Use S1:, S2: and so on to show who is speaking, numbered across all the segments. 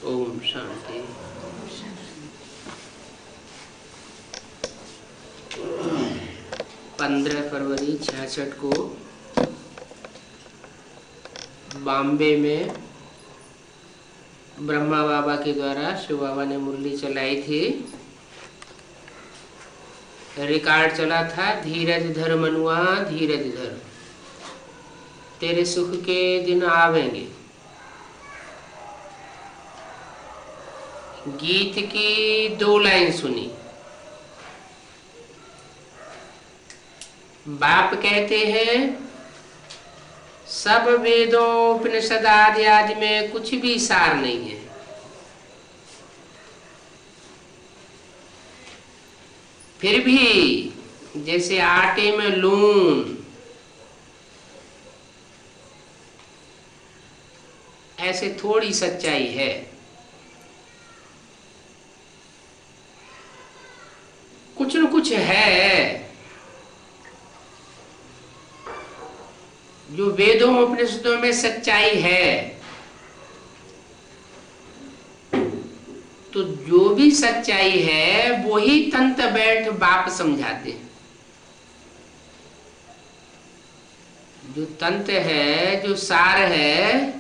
S1: ओम शांति। 15 फरवरी 66 को बॉम्बे में ब्रह्मा बाबा के द्वारा शिव बाबा ने मुरली चलाई थी। रिकॉर्ड चला था, धीरज धर मनुआ धीरज धर, तेरे सुख के दिन आवेंगे। गीत की 2 लाइन सुनी। बाप कहते हैं सब वेदों उपनिषद आदि आदि में कुछ भी सार नहीं है। फिर भी जैसे आटे में लून, ऐसे थोड़ी सच्चाई है। कुछ न कुछ है जो वेदों उपनिषदों में सच्चाई है। तो जो भी सच्चाई है वो ही तंत बैठ बाप समझाते हैं। जो तंत है, जो सार है,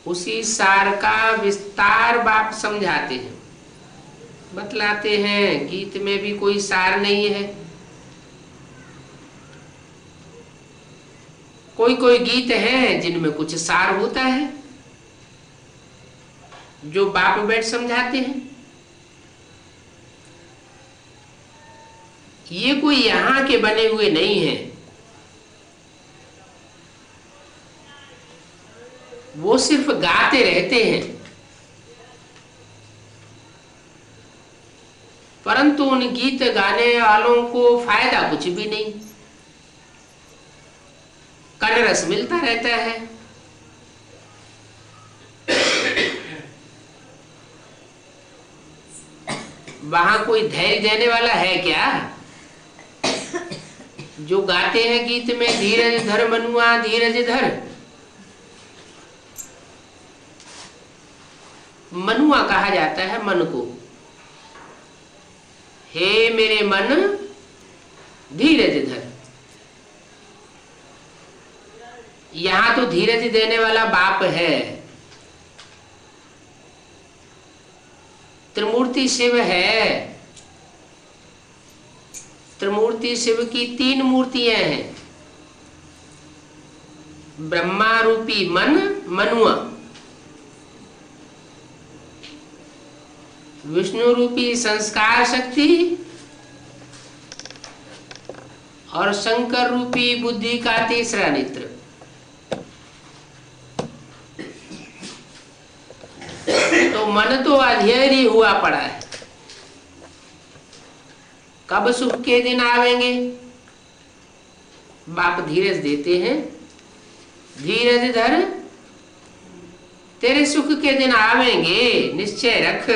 S1: उसी सार का विस्तार बाप समझाते हैं, बतलाते हैं। गीत में भी कोई सार नहीं है। कोई कोई गीत हैं जिनमें कुछ सार होता है, जो बाप बैठ समझाते हैं। ये कोई यहाँ के बने हुए नहीं है, वो सिर्फ गाते रहते हैं, परंतु उन गीत गाने वालों को फायदा कुछ भी नहीं। कनरस मिलता रहता है। वहां कोई धैर्य देने वाला है क्या? जो गाते हैं गीत में धीरज धर मनुआ धीरज धर, मनुआ कहा जाता है मन को। हे मेरे मन धीरज धर। यहां तो धीरज देने वाला बाप है। त्रिमूर्ति शिव है। त्रिमूर्ति शिव की 3 मूर्तियां हैं। ब्रह्मा रूपी मन मनुआ, विष्णु रूपी संस्कार शक्ति, और शंकर रूपी बुद्धि का 3रा नेत्र। तो मन तो अधेर ही हुआ पड़ा है। कब सुख के दिन आवेंगे? बाप धीरज देते हैं, धीरज धर, तेरे सुख के दिन आवेंगे, निश्चय रख।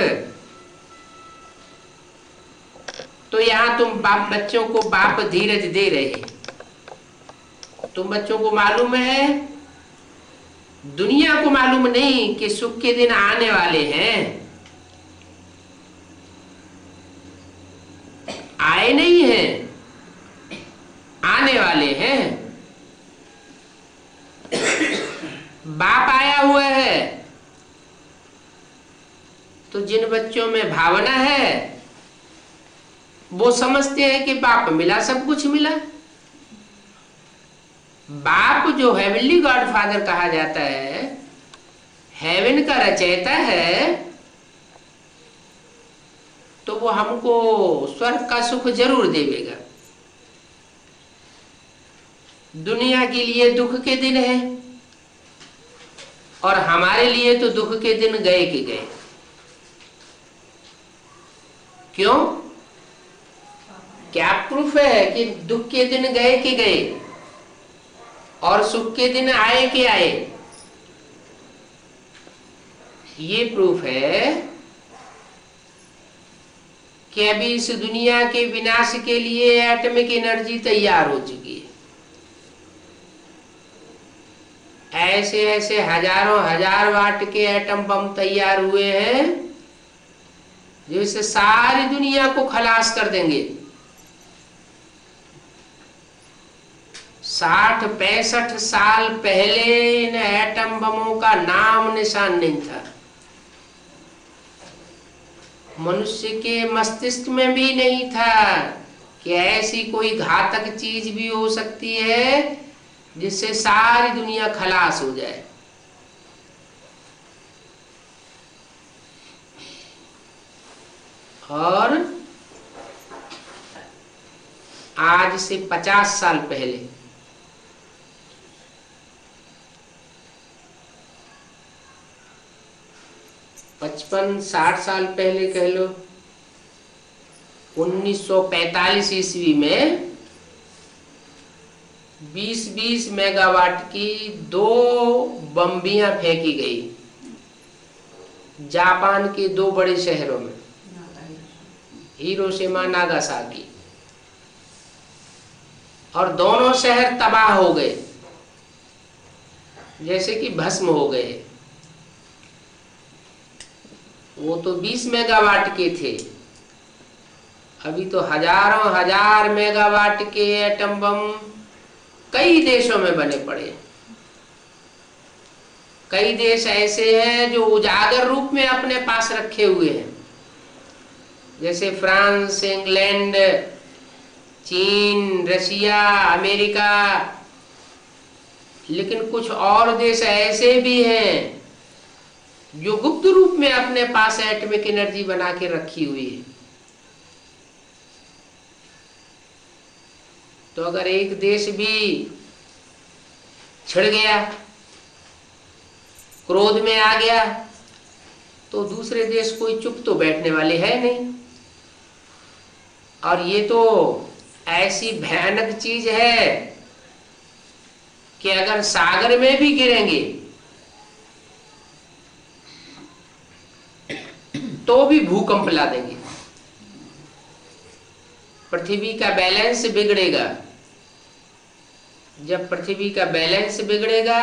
S1: तो यहां तुम बाप बच्चों को बाप धीरज दे रहे। तुम बच्चों को मालूम है, दुनिया को मालूम नहीं कि सुख के दिन आने वाले हैं। आए नहीं हैं, आने वाले हैं। बाप आया हुआ है। तो जिन बच्चों में भावना है वो समझते हैं कि बाप मिला, सब कुछ मिला। बाप जो हेवनली गॉड फादर कहा जाता है, हेवन का रचयिता है, तो वो हमको स्वर्ग का सुख जरूर देगा। दुनिया के लिए दुख के दिन है, और हमारे लिए तो दुख के दिन गए के गए। क्यों? क्या प्रूफ है कि दुख के दिन गए के गए और सुख के दिन आए के आए? ये प्रूफ है कि अभी इस दुनिया के विनाश के लिए एटॉमिक एनर्जी तैयार हो चुकी है। ऐसे ऐसे हजारों हजार वाट के एटम बम तैयार हुए हैं जो इससे सारी दुनिया को खलास कर देंगे। 60-65 साल पहले इन एटम बमों का नाम निशान नहीं था। मनुष्य के मस्तिष्क में भी नहीं था कि ऐसी कोई घातक चीज भी हो सकती है जिससे सारी दुनिया खलास हो जाए। और आज से 50 साल पहले 55-60 साल पहले कह लो, 1945 ईस्वी में 20-20 मेगावाट की 2 बम्बियां फेंकी गई जापान के 2 बड़े शहरों में, हिरोशिमा नागासाकी, और दोनों शहर तबाह हो गए, जैसे कि भस्म हो गए। वो तो 20 मेगावाट के थे, अभी तो हजारों हजार मेगावाट के एटम बम कई देशों में बने पड़े। कई देश ऐसे हैं जो उजागर रूप में अपने पास रखे हुए हैं, जैसे फ्रांस, इंग्लैंड, चीन, रशिया, अमेरिका। लेकिन कुछ और देश ऐसे भी हैं जो गुप्त रूप में अपने पास एटॉमिक एनर्जी बना के रखी हुई है। तो अगर एक देश भी छिड़ गया, क्रोध में आ गया, तो दूसरे देश कोई चुप तो बैठने वाले है नहीं। और ये तो ऐसी भयानक चीज है कि अगर सागर में भी गिरेंगे तो भी भूकंप ला देंगे। पृथ्वी का बैलेंस बिगड़ेगा। जब पृथ्वी का बैलेंस बिगड़ेगा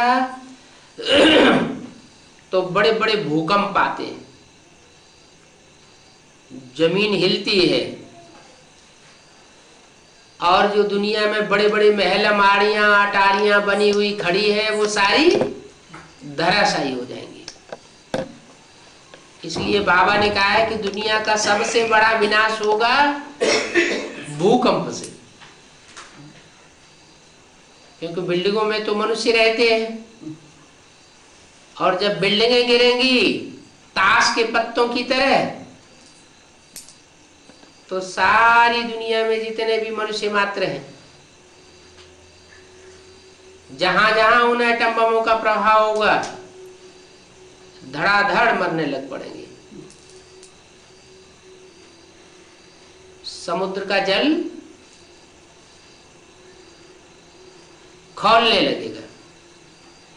S1: तो बड़े बड़े भूकंप आते हैं, जमीन हिलती है, और जो दुनिया में बड़े बड़े महल माड़ियां अटारियां बनी हुई खड़ी है वो सारी धराशायी हो जाएंगी। इसलिए बाबा ने कहा है कि दुनिया का सबसे बड़ा विनाश होगा भूकंप से, क्योंकि बिल्डिंगों में तो मनुष्य रहते हैं, और जब बिल्डिंगें गिरेंगी ताश के पत्तों की तरह, तो सारी दुनिया में जितने भी मनुष्य मात्र हैं, जहां जहां उन एटम बमों का प्रभाव होगा धड़ाधड़ मरने लग पड़ेंगे। समुद्र का जल खौलने लगेगा,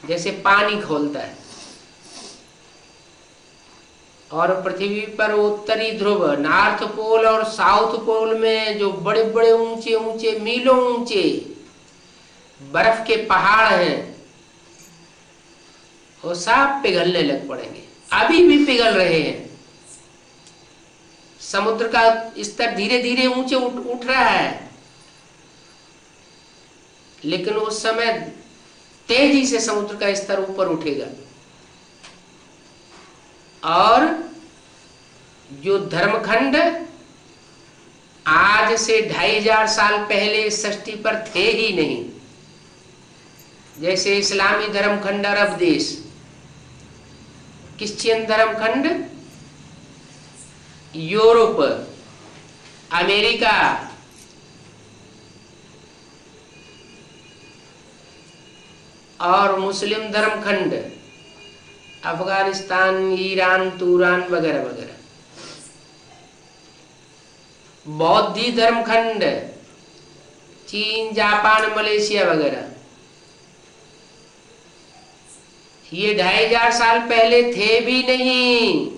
S1: जैसे पानी खौलता है। और पृथ्वी पर उत्तरी ध्रुव, नॉर्थ पोल और साउथ पोल में जो बड़े बड़े ऊंचे ऊंचे मीलों ऊंचे बर्फ के पहाड़ हैं, वो सब पिघलने लग पड़ेंगे। अभी भी पिघल रहे हैं। समुद्र का स्तर धीरे धीरे ऊंचे उठ रहा है, लेकिन उस समय तेजी से समुद्र का स्तर ऊपर उठेगा। और जो धर्मखंड आज से 2500 साल पहले इस सृष्टि पर थे ही नहीं, जैसे इस्लामी धर्मखंड अरब देश, क्रिश्चियन धर्मखंड यूरोप, अमेरिका, और मुस्लिम धर्मखंड अफगानिस्तान, ईरान, तुरान वगैरह वगैरह, बौद्धी धर्मखंड चीन, जापान, मलेशिया वगैरह, ये 2500 साल पहले थे भी नहीं।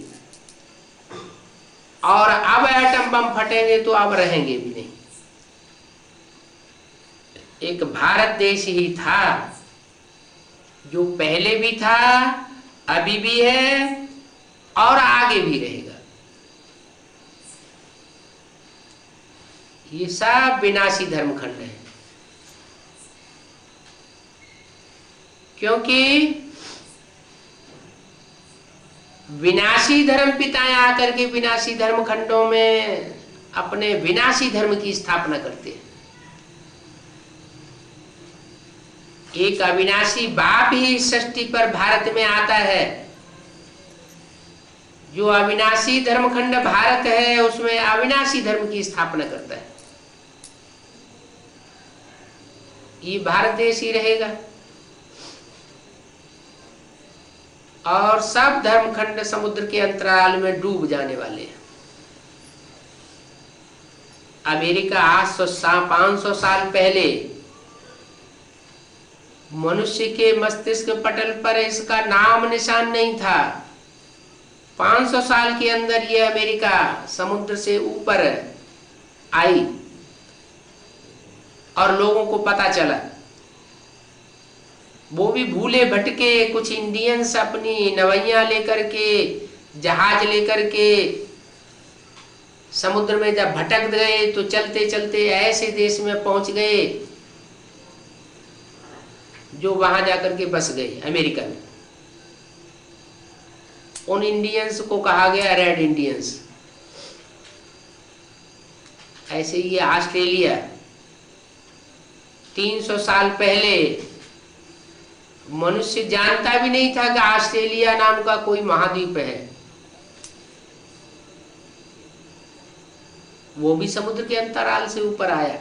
S1: और अब एटम बम फटेंगे तो अब रहेंगे भी नहीं। एक भारत देश ही था जो पहले भी था, अभी भी है और आगे भी रहेगा। ये सब विनाशी धर्मखंड है, क्योंकि विनाशी धर्म पिताएं आकर के विनाशी धर्मखंडों में अपने विनाशी धर्म की स्थापना करते हैं। एक अविनाशी बाप ही सृष्टि पर भारत में आता है। जो अविनाशी धर्मखंड भारत है उसमें अविनाशी धर्म की स्थापना करता है। ये भारत देश ही रहेगा और सब धर्मखंड समुद्र के अंतराल में डूब जाने वाले हैं। अमेरिका आज 500 साल पहले मनुष्य के मस्तिष्क पटल पर इसका नाम निशान नहीं था। 500 साल के अंदर ये अमेरिका समुद्र से ऊपर आई और लोगों को पता चला। वो भी भूले भटके कुछ इंडियंस अपनी नवैया लेकर के, जहाज लेकर के समुद्र में जब भटक गए तो चलते चलते ऐसे देश में पहुंच गए जो वहां जाकर के बस गए, अमेरिका में। उन इंडियंस को कहा गया रेड इंडियंस। ऐसे ही ऑस्ट्रेलिया 300 साल पहले मनुष्य जानता भी नहीं था कि ऑस्ट्रेलिया नाम का कोई महाद्वीप है। वो भी समुद्र के अंतराल से ऊपर आया।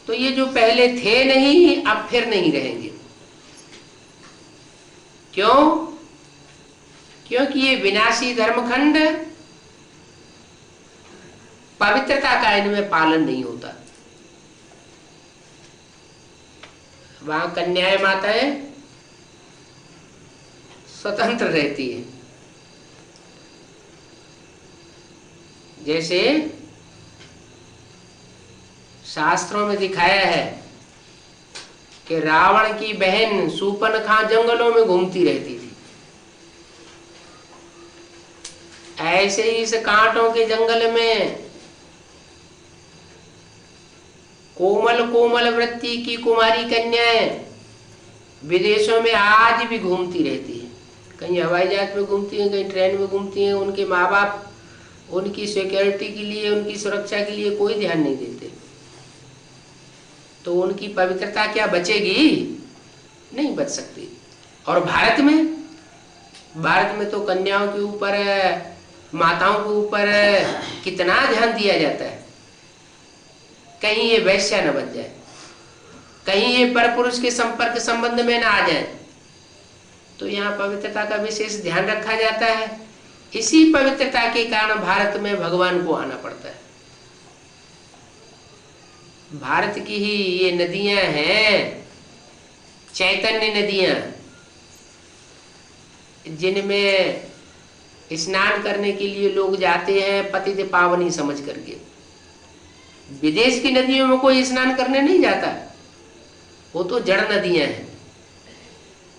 S1: तो ये जो पहले थे नहीं, अब फिर नहीं रहेंगे। क्यों? क्योंकि ये विनाशी धर्मखंड पवित्रता का इनमें पालन नहीं होता। वहां कन्याएं माताएं स्वतंत्र रहती है। जैसे शास्त्रों में दिखाया है कि रावण की बहन शूर्पणखा जंगलों में घूमती रहती थी। ऐसे ही इस कांटों के जंगल में कोमल कोमल वृत्ति की कुमारी कन्याएं विदेशों में आज भी घूमती रहती है। कहीं हवाई जहाज में घूमती हैं, कहीं ट्रेन में घूमती हैं। उनके माँ बाप उनकी सिक्योरिटी के लिए, उनकी सुरक्षा के लिए कोई ध्यान नहीं देते। तो उनकी पवित्रता क्या बचेगी? नहीं बच सकती। और भारत में तो कन्याओं के ऊपर, माताओं के ऊपर कितना ध्यान दिया जाता है। कहीं ये वैश्या न बन जाए, कहीं ये परपुरुष के संपर्क संबंध में न आ जाए। तो यहाँ पवित्रता का विशेष ध्यान रखा जाता है। इसी पवित्रता के कारण भारत में भगवान को आना पड़ता है। भारत की ही ये नदियां हैं, चैतन्य नदियां, जिनमें स्नान करने के लिए लोग जाते हैं पतित पावनी समझ करके। विदेश की नदियों में कोई स्नान करने नहीं जाता, वो तो जड़ नदियां हैं।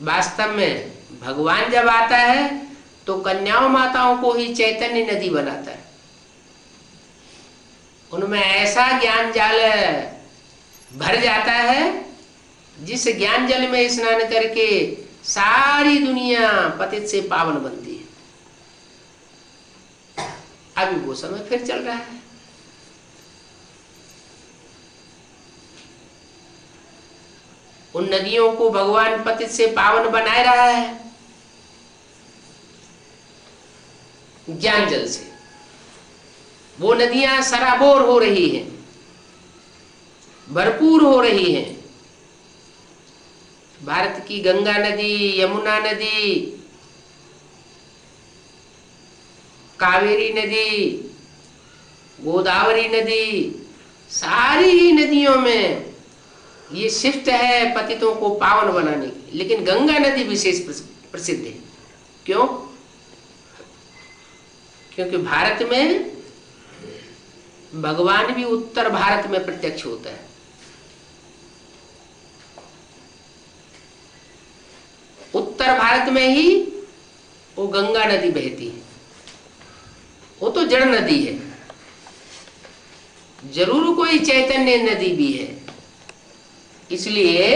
S1: वास्तव में भगवान जब आता है तो कन्याओं माताओं को ही चैतन्य नदी बनाता है। उनमें ऐसा ज्ञान जाल भर जाता है जिस ज्ञान जल में स्नान करके सारी दुनिया पतित से पावन बनती है। अभी वो समय फिर चल रहा है। उन नदियों को भगवान पतित से पावन बनाए रहा है ज्ञान जल से। वो नदियां सराबोर हो रही हैं, भरपूर हो रही हैं। भारत की गंगा नदी, यमुना नदी, कावेरी नदी, गोदावरी नदी, सारी ही नदियों में ये शिफ्ट है पतितों को पावन बनाने की। लेकिन गंगा नदी विशेष प्रसिद्ध है। क्यों? क्योंकि भारत में भगवान भी उत्तर भारत में प्रत्यक्ष होता है। उत्तर भारत में ही वो गंगा नदी बहती है। वो तो जड़ नदी है, जरूर कोई चैतन्य नदी भी है। इसलिए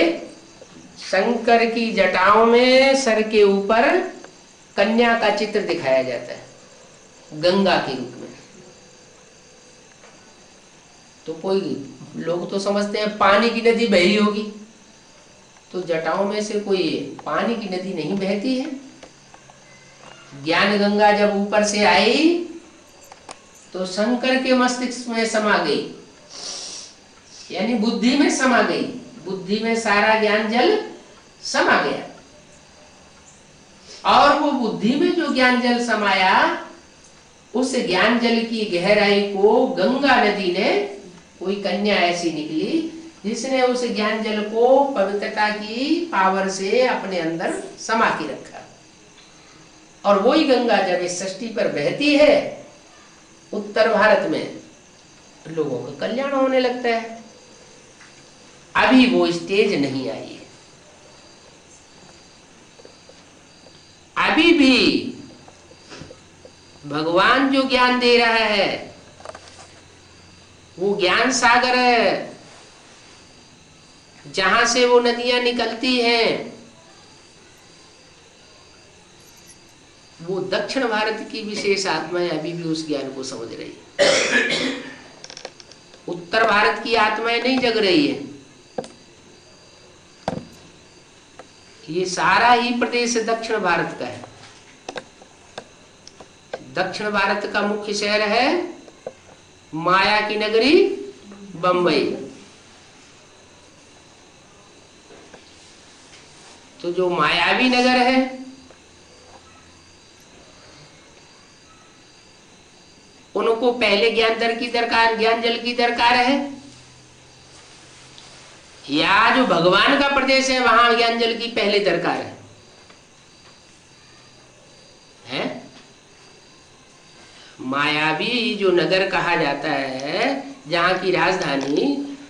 S1: शंकर की जटाओं में सर के ऊपर कन्या का चित्र दिखाया जाता है गंगा के रूप में। तो कोई लोग तो समझते हैं पानी की नदी बही होगी, तो जटाओं में से कोई पानी की नदी नहीं बहती है। ज्ञान गंगा जब ऊपर से आई तो शंकर के मस्तिष्क में समा गई, यानी बुद्धि में समा गई। बुद्धि में सारा ज्ञान जल समा गया, और वो बुद्धि में जो ज्ञान जल समाया, उस ज्ञान जल की गहराई को गंगा नदी ने, कोई कन्या ऐसी निकली जिसने उस ज्ञान जल को पवित्रता की पावर से अपने अंदर समा के रखा। और वही गंगा जब इस सृष्टि पर बहती है उत्तर भारत में, लोगों का कल्याण होने लगता है। अभी वो स्टेज नहीं आई है। अभी भी भगवान जो ज्ञान दे रहा है वो ज्ञान सागर है, जहां से वो नदियां निकलती हैं। वो दक्षिण भारत की विशेष आत्माएं अभी भी उस ज्ञान को समझ रही है। उत्तर भारत की आत्माएं नहीं जग रही है। ये सारा ही प्रदेश दक्षिण भारत का है। दक्षिण भारत का मुख्य शहर है माया की नगरी बंबई। तो जो मायावी नगर है, उनको पहले ज्ञान दर की दरकार, ज्ञान जल की दरकार है, या जो भगवान का प्रदेश है वहां ज्ञान जल की पहले दरकार है? मायावी जो नगर कहा जाता है, जहां की राजधानी,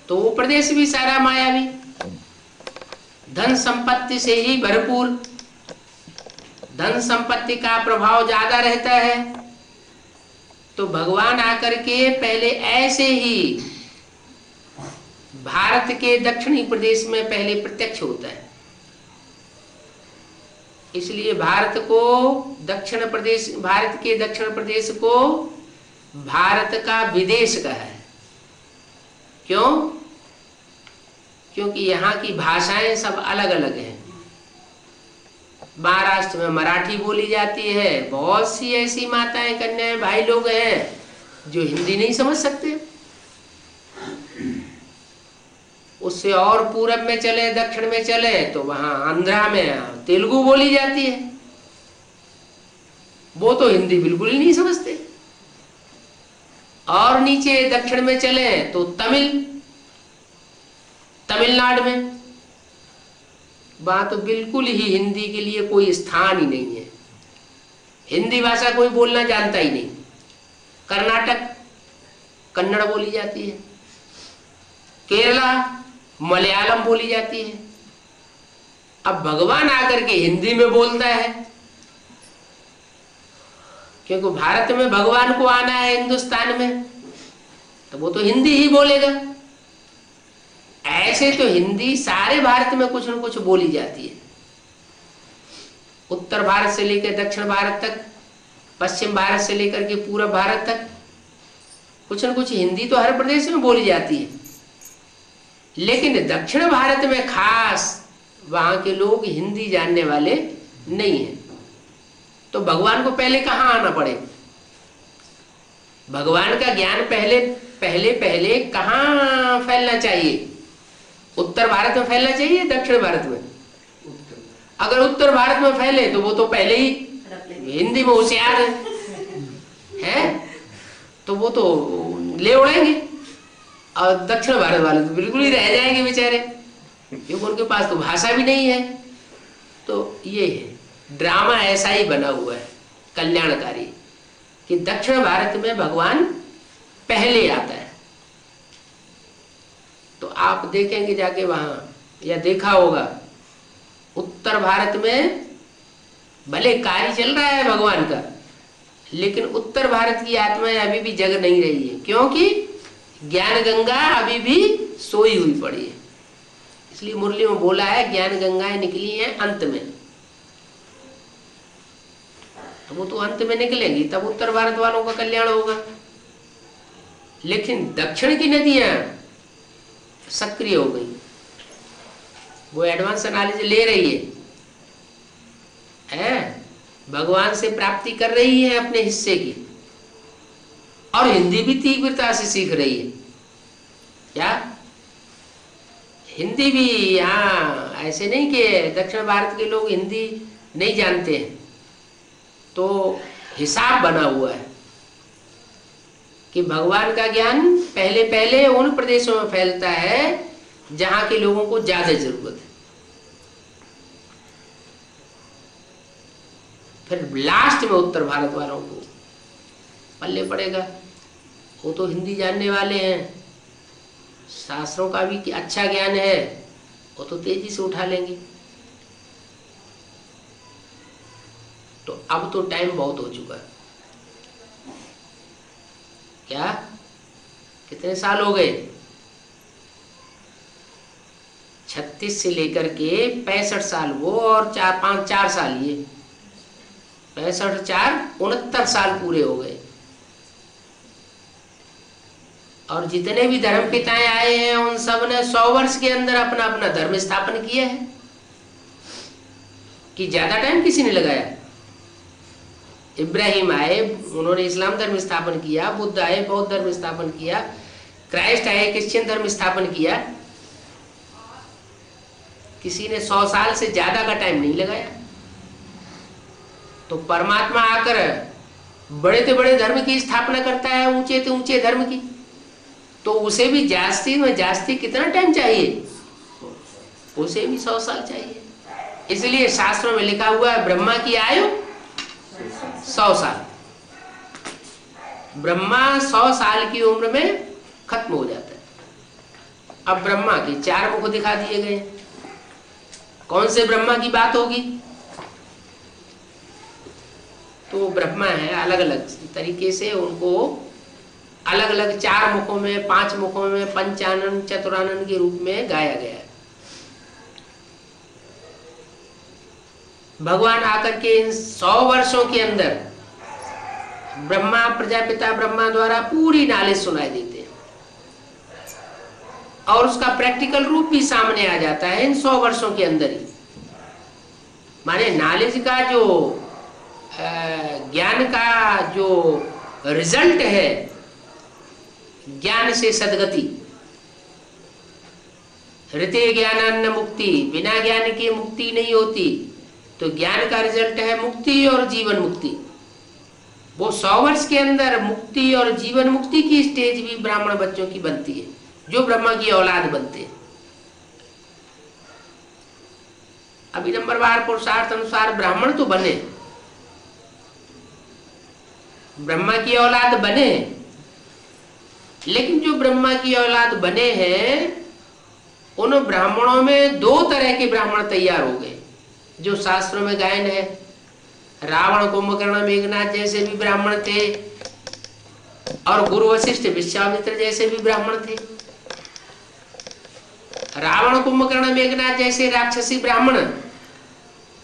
S1: तो वो प्रदेश भी सारा मायावी, धन संपत्ति से ही भरपूर, धन संपत्ति का प्रभाव ज्यादा रहता है। तो भगवान आकर के पहले ऐसे ही भारत के दक्षिणी प्रदेश में पहले प्रत्यक्ष होता है। इसलिए भारत को दक्षिण प्रदेश, भारत के दक्षिण प्रदेश को भारत का विदेश कहा है। क्यों? क्योंकि यहाँ की भाषाएं सब अलग अलग हैं। महाराष्ट्र में मराठी बोली जाती है, बहुत सी ऐसी माताएं, कन्याएं, भाई लोग हैं जो हिंदी नहीं समझ सकते। उससे और पूरब में चले, दक्षिण में चले, तो वहां आंध्रा में तेलुगु बोली जाती है, वो तो हिंदी बिल्कुल ही नहीं समझते। और नीचे दक्षिण में चले तो तमिलनाडु में, वहां तो बिल्कुल ही हिंदी के लिए कोई स्थान ही नहीं है। हिंदी भाषा कोई बोलना जानता ही नहीं। कर्नाटक कन्नड़ बोली जाती है, केरला मलयालम बोली जाती है। अब भगवान आकर के हिंदी में बोलता है, क्योंकि भारत में भगवान को आना है हिंदुस्तान में, तो वो तो हिंदी ही बोलेगा। ऐसे तो हिंदी सारे भारत में कुछ न कुछ बोली जाती है। उत्तर भारत से लेकर दक्षिण भारत तक, पश्चिम भारत से लेकर के पूर्व भारत तक कुछ न कुछ हिंदी तो हर प्रदेश में बोली जाती है। लेकिन दक्षिण भारत में खास वहां के लोग हिंदी जानने वाले नहीं हैं। तो भगवान को पहले कहाँ आना पड़े? भगवान का ज्ञान पहले कहाँ फैलना चाहिए? उत्तर भारत में फैलना चाहिए, दक्षिण भारत में? अगर उत्तर भारत में फैले तो वो तो पहले ही हिंदी में होशियार है, तो वो तो ले उड़ेंगे। और दक्षिण भारत वाले तो बिल्कुल ही रह जाएंगे बेचारे, क्योंकि उनके पास तो भाषा भी नहीं है। तो ये है ड्रामा, ऐसा ही बना हुआ है कल्याणकारी, कि दक्षिण भारत में भगवान पहले आता है। तो आप देखेंगे जाके वहां, या देखा होगा, उत्तर भारत में भले कार्य चल रहा है भगवान का, लेकिन उत्तर भारत की आत्माएं अभी भी जग नहीं रही है, क्योंकि ज्ञान गंगा अभी भी सोई हुई पड़ी है। इसलिए मुरली में बोला है ज्ञान गंगाएं निकली हैं अंत में, तो वो तो अंत में निकलेंगी, तब उत्तर भारत वालों का कल्याण होगा। लेकिन दक्षिण की नदियां सक्रिय हो गई, वो एडवांस एनालिसिस ले रही है, भगवान से प्राप्ति कर रही है अपने हिस्से की, और हिंदी भी तीव्रता से सीख रही है। क्या हिंदी भी, यहाँ ऐसे नहीं कि दक्षिण भारत के लोग हिंदी नहीं जानते हैं, तो हिसाब बना हुआ है कि भगवान का ज्ञान पहले पहले उन प्रदेशों में फैलता है जहां के लोगों को ज्यादा जरूरत है, फिर लास्ट में उत्तर भारत वालों को पल्ले पड़ेगा। वो तो हिंदी जानने वाले हैं, शास्त्रों का भी अच्छा ज्ञान है, वो तो तेजी से उठा लेंगे। तो अब तो टाइम बहुत हो चुका है। क्या कितने साल हो गए? 36 से लेकर के 65 साल वो, और 4 साल ये, 65 4 69 साल पूरे हो गए। और जितने भी धर्म पिताएं आए हैं उन सब ने 100 वर्ष के अंदर अपना अपना धर्म स्थापन किया है, कि ज्यादा टाइम किसी ने लगाया। इब्राहिम आए, उन्होंने इस्लाम धर्म स्थापन किया, बुद्ध आए, बौद्ध धर्म स्थापन किया, क्राइस्ट आए, क्रिश्चियन धर्म स्थापन किया। किसी ने 100 साल से ज्यादा का टाइम नहीं लगाया। तो परमात्मा आकर बड़े से बड़े धर्म की स्थापना करता है, ऊंचे से ऊंचे धर्म की, तो उसे भी जास्ती में जास्ती कितना टाइम चाहिए? उसे भी 100 साल चाहिए। इसलिए शास्त्रों में लिखा हुआ है ब्रह्मा की आयु 100 साल। ब्रह्मा 100 साल की उम्र में खत्म हो जाता है। अब ब्रह्मा के 4 मुख दिखा दिए गए। कौन से ब्रह्मा की बात होगी? तो ब्रह्मा है, अलग अलग तरीके से उनको अलग अलग 4 मुखों में, 5 मुखों में, पंचानन चतुरानन के रूप में गाया गया है। भगवान आकर के इन 100 वर्षों के अंदर ब्रह्मा, प्रजापिता ब्रह्मा द्वारा पूरी नॉलेज सुनाई देते हैं, और उसका प्रैक्टिकल रूप भी सामने आ जाता है इन 100 वर्षों के अंदर ही। माने नॉलेज का जो ज्ञान का जो रिजल्ट है, ज्ञान से सदगति, ऋते ज्ञानान्न मुक्ति, बिना ज्ञान की मुक्ति नहीं होती। तो ज्ञान का रिजल्ट है मुक्ति और जीवन मुक्ति। वो 100 वर्ष के अंदर मुक्ति और जीवन मुक्ति की स्टेज भी ब्राह्मण बच्चों की बनती है, जो ब्रह्मा की औलाद बनते हैं। अभी नंबरवार पुरुषार्थ अनुसार ब्राह्मण तो बने, ब्रह्मा की औलाद बने, लेकिन जो ब्रह्मा की औलाद बने हैं उन ब्राह्मणों में 2 तरह के ब्राह्मण तैयार हो गए, जो शास्त्रों में गायन है। रावण, कुंभकर्ण, मेघनाथ जैसे भी ब्राह्मण थे, और गुरु वशिष्ठ, विश्वामित्र जैसे भी ब्राह्मण थे। रावण, कुंभकर्ण, मेघनाथ जैसे राक्षसी ब्राह्मण,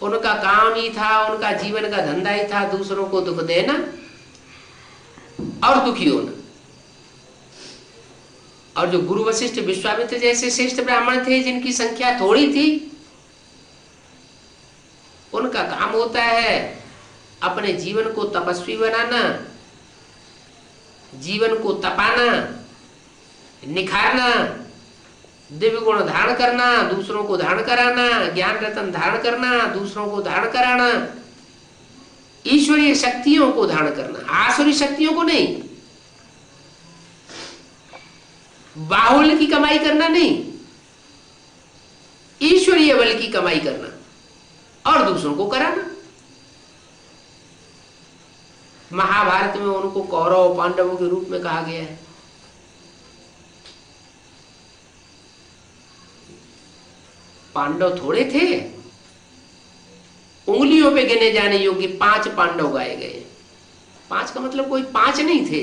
S1: उनका काम ही था, उनका जीवन का धंधा ही था दूसरों को दुख देना और दुखी होना। और जो गुरु वशिष्ठ, विश्वामित्र जैसे श्रेष्ठ ब्राह्मण थे, जिनकी संख्या थोड़ी थी, उनका काम होता है अपने जीवन को तपस्वी बनाना, जीवन को तपाना, निखारना, दिव्य गुण धारण करना, दूसरों को धारण कराना, ज्ञान रत्न धारण करना, दूसरों को धारण कराना, ईश्वरीय शक्तियों को धारण करना, आसुरी शक्तियों को नहीं। बाहुल्य की कमाई करना नहीं, ईश्वरीय बल की कमाई करना और दूसरों को कराना। महाभारत में उनको कौरव पांडवों के रूप में कहा गया है। पांडव थोड़े थे, उंगलियों उंगलियों पे गिने जाने योग्य 5 पांडव गाए गए। 5 का मतलब कोई 5 नहीं थे,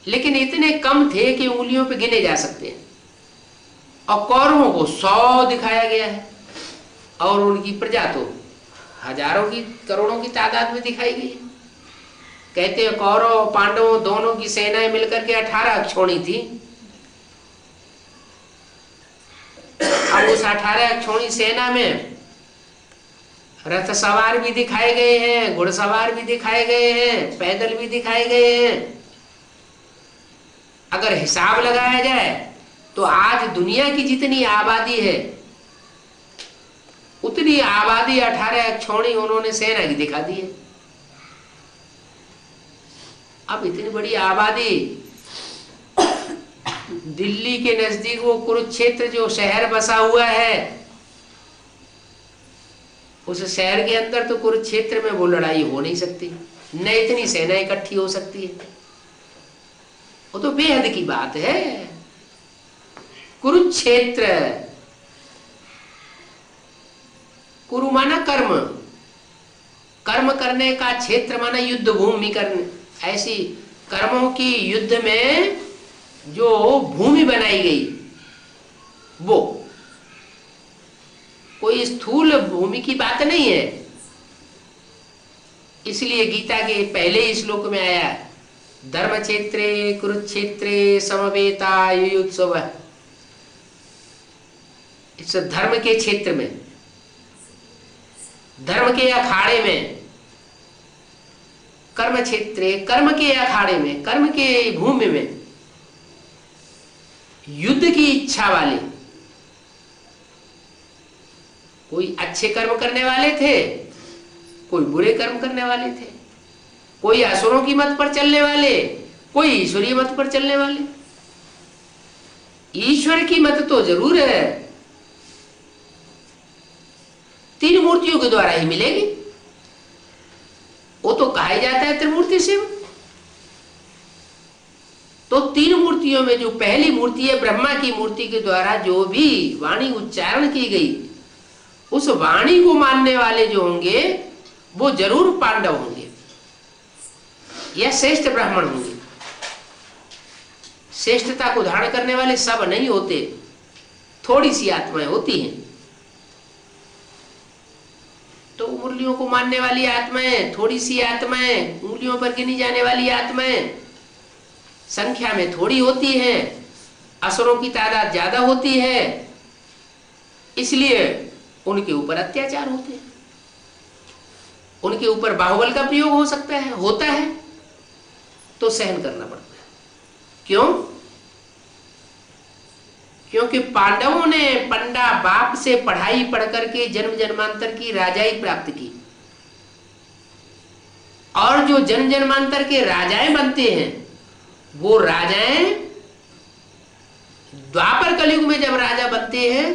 S1: लेकिन इतने कम थे कि उंगलियों पे गिने जा सकते हैं। और कौरवों को 100 दिखाया गया है, और उनकी प्रजा तो हजारों की करोड़ों की तादाद में दिखाई गई है। कहते हैं कौरव और पांडवों दोनों की सेनाएं मिलकर के 18 अक्षौणी थी। अब उस 18 अक्षौणी सेना में रथ सवार भी दिखाए गए हैं, घुड़सवार भी दिखाए गए हैं, पैदल भी दिखाए गए हैं। अगर हिसाब लगाया जाए तो आज दुनिया की जितनी आबादी है उतनी आबादी 18 अक्षौणी उन्होंने सेना की दिखा दी है। अब इतनी बड़ी आबादी, दिल्ली के नजदीक वो कुरुक्षेत्र जो शहर बसा हुआ है, उस शहर के अंदर तो कुरुक्षेत्र में वो लड़ाई हो नहीं सकती, न इतनी सेना इकट्ठी हो सकती है। वो तो बेहद की बात है। कुरुक्षेत्र, कुरु माना कर्म, कर्म करने का क्षेत्र माना युद्ध भूमि करने, ऐसी कर्मों की युद्ध में जो भूमि बनाई गई वो कोई स्थूल भूमि की बात नहीं है। इसलिए गीता के पहले ही श्लोक में आया, धर्म क्षेत्रे कुरुक्षेत्रे समवेता युयुत्सव। इस धर्म के क्षेत्र में, धर्म के अखाड़े में, कर्म क्षेत्रे, कर्म के अखाड़े में, कर्म के भूमि में युद्ध की इच्छा वाले, कोई अच्छे कर्म करने वाले थे, कोई बुरे कर्म करने वाले थे, कोई असुरों की मत पर चलने वाले, कोई ईश्वरीय मत पर चलने वाले। ईश्वर की मत तो जरूर है, 3 मूर्तियों के द्वारा ही मिलेगी। वो तो कहा जाता है त्रिमूर्ति शिव। तो 3 मूर्तियों में जो पहली मूर्ति है ब्रह्मा की मूर्ति के द्वारा जो भी वाणी उच्चारण की गई, उस वाणी को मानने वाले जो होंगे वो जरूर पांडव होंगे या श्रेष्ठ ब्राह्मण होंगे। श्रेष्ठता को धारण करने वाले सब नहीं होते, थोड़ी सी आत्माएं होती हैं। तो मुरलियों को मानने वाली आत्माएं, थोड़ी सी आत्माएं, उंगलियों पर गिनी जाने वाली आत्माएं संख्या में थोड़ी होती हैं, असुरों की तादाद ज्यादा होती है, इसलिए उनके ऊपर अत्याचार होते हैं, उनके ऊपर बाहुबल का प्रयोग हो सकता है, होता है, तो सहन करना पड़ता है। क्यों? क्योंकि पांडवों ने पंडा बाप से पढ़ाई पढ़ करके जन्म जन्मांतर की राजाई प्राप्त की, और जो जन्म जन्मांतर के राजाएं बनते हैं वो राजाएं द्वापर कलयुग में जब राजा बनते हैं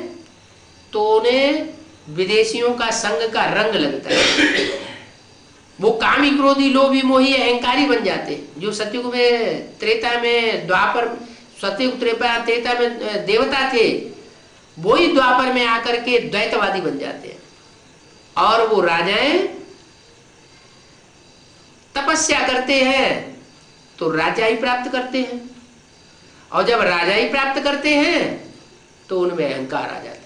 S1: तो उन्हें विदेशियों का संग का रंग लगता है। वो कामी क्रोधी लोभी मोही अहंकारी बन जाते हैं। जो सतयुग में, त्रेता में, द्वापर, सतयुग त्रेता में देवता थे, वो ही द्वापर में आकर के द्वैतवादी बन जाते हैं। और वो राजाएं तपस्या करते हैं तो राजाई प्राप्त करते हैं, और जब राजाई प्राप्त करते हैं तो उनमें अहंकार आ जाता है।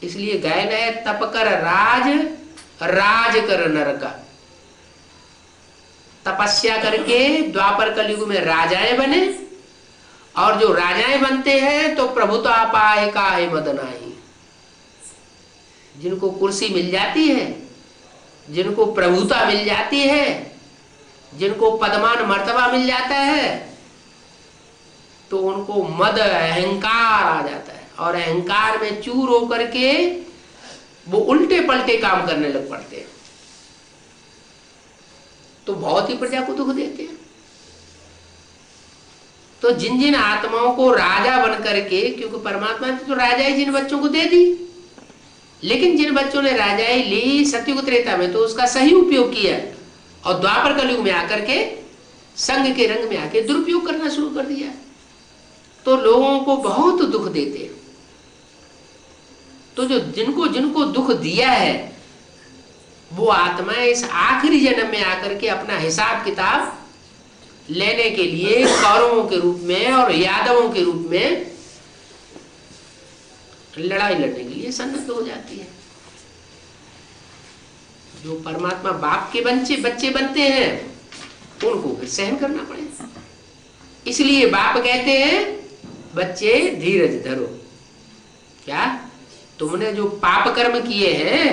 S1: इसलिए गायन है, तप कर राज, राज कर नरका। तपस्या करके द्वापर कलयुग में राजाएं बने, और जो राजाएं बनते हैं तो प्रभुता पाए काहे मदनाई। जिनको कुर्सी मिल जाती है, जिनको प्रभुता मिल जाती है, जिनको पदमान मर्तबा मिल जाता है, तो उनको मद अहंकार आ जाता है, और अहंकार में चूर होकर के वो उल्टे पलटे काम करने लग पड़ते हैं, तो बहुत ही प्रजा को दुख देते हैं। तो जिन जिन आत्माओं को राजा बन करके, क्योंकि परमात्मा ने तो राजाई जिन बच्चों को दे दी, लेकिन जिन बच्चों ने राजाई ली सतयुग त्रेता में तो उसका सही उपयोग किया, और द्वापर कलयुग में आकर के संग के रंग में आके दुरुपयोग करना शुरू कर दिया, तो लोगों को बहुत दुख देते हैं। तो जो जिनको जिनको दुख दिया है वो आत्माएं इस आखिरी जन्म में आकर के अपना हिसाब किताब लेने के लिए कौरवों के रूप में और यादवों के रूप में लड़ाई लड़ने के लिए सन्नद्ध हो जाती है। जो परमात्मा बाप के बच्चे बनते हैं उनको फिर सहन करना पड़ेगा। इसलिए बाप कहते हैं बच्चे धीरज धरो। क्या तुमने जो पाप कर्म किए हैं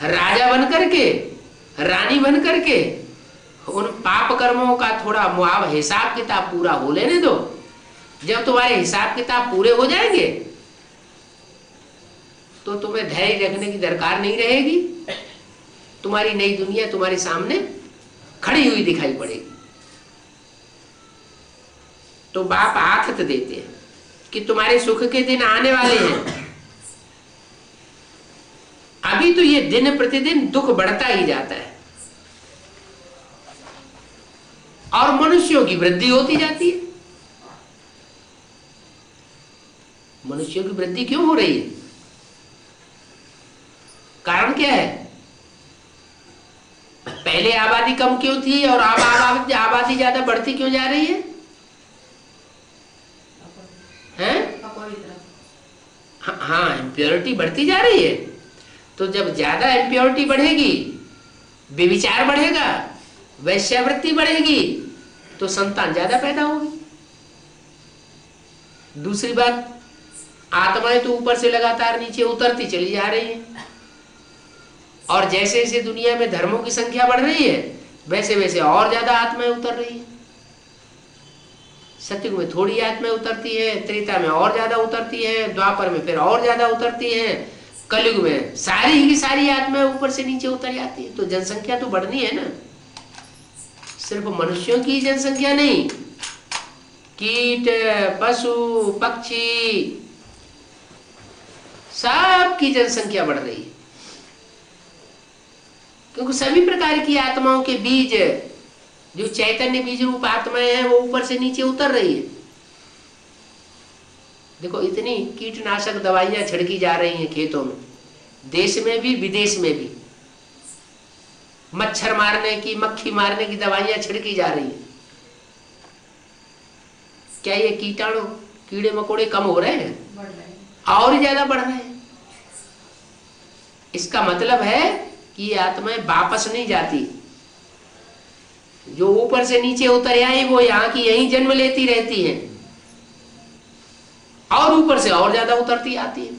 S1: राजा बन करके रानी बन करके, उन पाप कर्मों का थोड़ा मुआवजा हिसाब किताब पूरा हो लेने दो। जब तुम्हारे हिसाब किताब पूरे हो जाएंगे तो तुम्हें धैर्य रखने की दरकार नहीं रहेगी। तुम्हारी नई दुनिया तुम्हारे सामने खड़ी हुई दिखाई पड़ेगी। तो बाप आथत देते हैं कि तुम्हारे सुख के दिन आने वाले हैं। अभी तो ये दिन प्रतिदिन दुख बढ़ता ही जाता है और मनुष्यों की वृद्धि होती जाती है। मनुष्यों की वृद्धि क्यों हो रही है? कारण क्या है? पहले आबादी कम क्यों थी और अब आबादी ज्यादा बढ़ती क्यों जा रही है? हाँ, इम्प्योरिटी बढ़ती जा रही है। तो जब ज्यादा इम्प्योरिटी बढ़ेगी, व्यभिचार बढ़ेगा, वैश्यावृत्ति बढ़ेगी, तो संतान ज्यादा पैदा होगी। दूसरी बात, आत्माएं तो ऊपर से लगातार नीचे उतरती चली जा रही है और जैसे जैसे दुनिया में धर्मों की संख्या बढ़ रही है वैसे वैसे और ज्यादा आत्माएं उतर रही है। सतयुग में थोड़ी आत्माएं उतरती है, त्रेता में और ज्यादा उतरती है, द्वापर में फिर और ज्यादा उतरती है, कलयुग में सारी की सारी आत्माएं ऊपर से नीचे उतर जाती है। तो जनसंख्या तो बढ़नी है ना। सिर्फ मनुष्यों की जनसंख्या नहीं, कीट, पशु, पक्षी, सबकी जनसंख्या बढ़ रही है क्योंकि सभी प्रकार की आत्माओं के बीज, जो चैतन्य बीज रूप आत्माएं हैं, वो ऊपर से नीचे उतर रही है। देखो इतनी कीटनाशक दवाइयां छिड़की जा रही हैं खेतों में, देश में भी विदेश में भी। मच्छर मारने की, मक्खी मारने की दवाइयां छिड़की जा रही हैं। क्या ये कीटाणु, कीड़े मकोड़े कम हो रहे हैं? बढ़ रहे हैं और ज्यादा बढ़ रहे हैं। इसका मतलब है कि ये आत्माएं वापस नहीं जाती। जो ऊपर से नीचे उतर आई वो यहाँ की यहीं जन्म लेती रहती है और ऊपर से और ज्यादा उतरती आती है।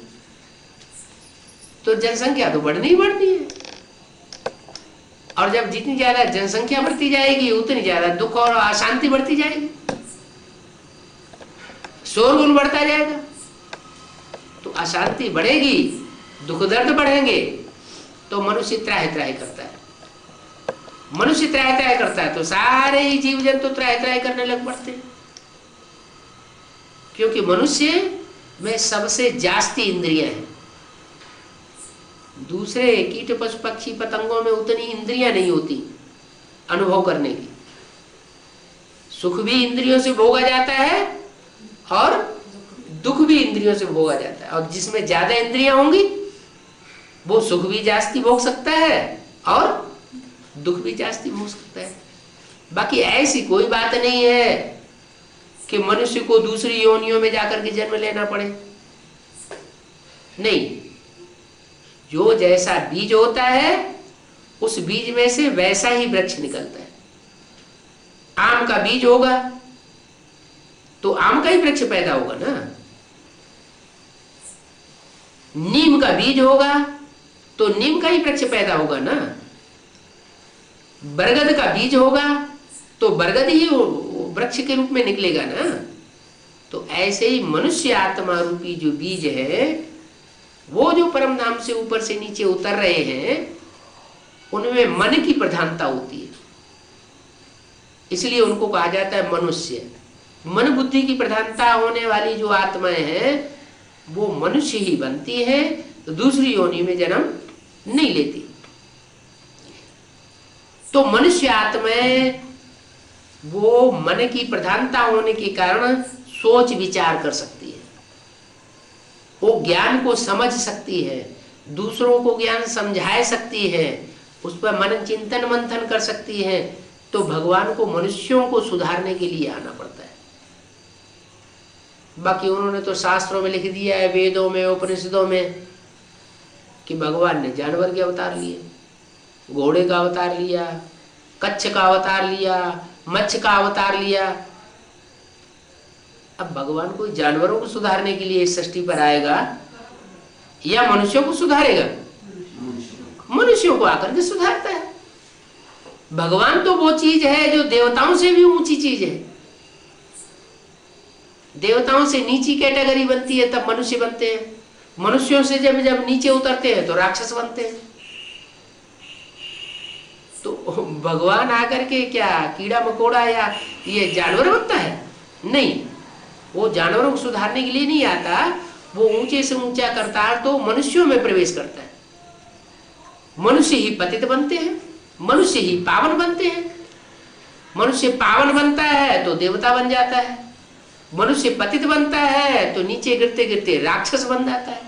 S1: तो जनसंख्या तो बढ़नी ही बढ़नी है और जब जितनी ज्यादा जनसंख्या बढ़ती जाएगी उतनी ज्यादा दुख और अशांति बढ़ती जाएगी, शोरगुल बढ़ता जाएगा। तो अशांति बढ़ेगी, दुख दर्द बढ़ेंगे, तो मनुष्य त्राहि त्राहि करता है। मनुष्य त्राहि त्राहि करता है तो सारे ही जीव जंतु त्राहि त्राहि करने लग पड़ते हैं क्योंकि मनुष्य में सबसे जास्ती इंद्रियां हैं। दूसरे कीट, पशु, पक्षी, पतंगों में उतनी इंद्रियां नहीं होती अनुभव करने की। सुख भी इंद्रियों से भोगा जाता है और दुख भी इंद्रियों से भोगा जाता है। और जिसमें ज्यादा इंद्रियां होंगी वो सुख भी जास्ती भोग सकता है और दुख भी जास्ती भोग सकता है। बाकी ऐसी कोई बात नहीं है कि मनुष्य को दूसरी योनियों में जाकर के जन्म लेना पड़े। नहीं, जो जैसा बीज होता है उस बीज में से वैसा ही वृक्ष निकलता है। आम का बीज होगा तो आम का ही वृक्ष पैदा होगा ना। नीम का बीज होगा तो नीम का ही वृक्ष पैदा होगा ना। बरगद का बीज होगा तो बरगद ही वृक्ष के रूप में निकलेगा ना। तो ऐसे ही मनुष्य आत्मा रूपी जो बीज है वो जो परम धाम से ऊपर से नीचे उतर रहे हैं उनमें मन की प्रधानता होती है, इसलिए उनको कहा जाता है मनुष्य। मन बुद्धि की प्रधानता होने वाली जो आत्माएं हैं वो मनुष्य ही बनती है, तो दूसरी योनि में जन्म नहीं लेती। तो मनुष्य आत्माएं वो मन की प्रधानता होने के कारण सोच विचार कर सकती है। वो ज्ञान को समझ सकती है, दूसरों को ज्ञान समझा सकती है, उस पर मन चिंतन मंथन कर सकती है, तो भगवान को मनुष्यों को सुधारने के लिए आना पड़ता है। बाकी उन्होंने तो शास्त्रों में लिख दिया है, वेदों में उपनिषदों में, कि भगवान ने जानवर के अवतार लिए, घोड़े का अवतार लिया, कच्छ का अवतार लिया, मच्छ का अवतार लिया। अब भगवान कोई जानवरों को सुधारने के लिए इस सृष्टि पर आएगा या मनुष्यों को सुधारेगा? मनुष्यों को आकर के सुधारता है। भगवान तो वो चीज है जो देवताओं से भी ऊंची चीज है। देवताओं से नीची कैटेगरी बनती है तब मनुष्य बनते हैं, मनुष्यों से जब जब नीचे उतरते हैं तो राक्षस बनते हैं। तो भगवान आकर के क्या कीड़ा मकोड़ा या ये जानवर बनता है? नहीं, वो जानवरों को सुधारने के लिए नहीं आता, वो ऊंचे से ऊंचा करतार तो मनुष्यों में प्रवेश करता है। मनुष्य ही पतित बनते हैं, मनुष्य ही पावन बनते हैं। मनुष्य पावन बनता है तो देवता बन जाता है, मनुष्य पतित बनता है तो नीचे गिरते गिरते राक्षस बन जाता है।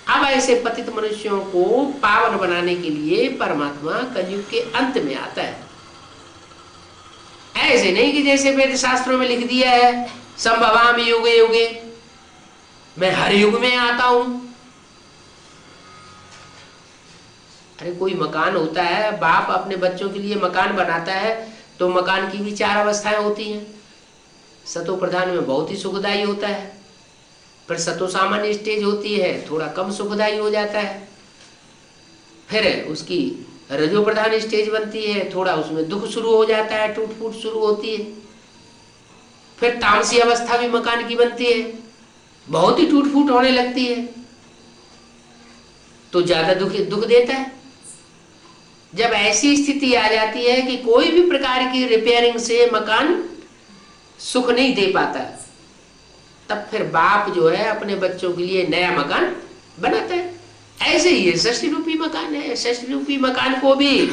S1: अब ऐसे पतित मनुष्यों को पावन बनाने के लिए परमात्मा कलयुग के अंत में आता है। ऐसे नहीं कि जैसे वेद शास्त्रों में लिख दिया है, संभवामि युगे युगे, मैं हर युग में आता हूं। अरे कोई मकान होता है, बाप अपने बच्चों के लिए मकान बनाता है तो मकान की भी 4 अवस्थाएं होती हैं। सतो प्रधान में बहुत ही सुखदायी होता है, फिर सतो सामान्य स्टेज होती है, थोड़ा कम सुखदायी हो जाता है, फिर उसकी रजो प्रधान स्टेज बनती है, थोड़ा उसमें दुख शुरू हो जाता है, टूट फूट शुरू होती है, फिर तामसी अवस्था भी मकान की बनती है, बहुत ही टूट फूट होने लगती है, तो ज्यादा दुख देता है। जब ऐसी स्थिति आ जाती है कि कोई भी प्रकार की रिपेयरिंग से मकान सुख नहीं दे पाता, तब फिर बाप जो है अपने बच्चों के लिए नया मकान बनाता है। ऐसे ही षष्ठी रूपी मकान है। षष्ठी रूपी मकान को भी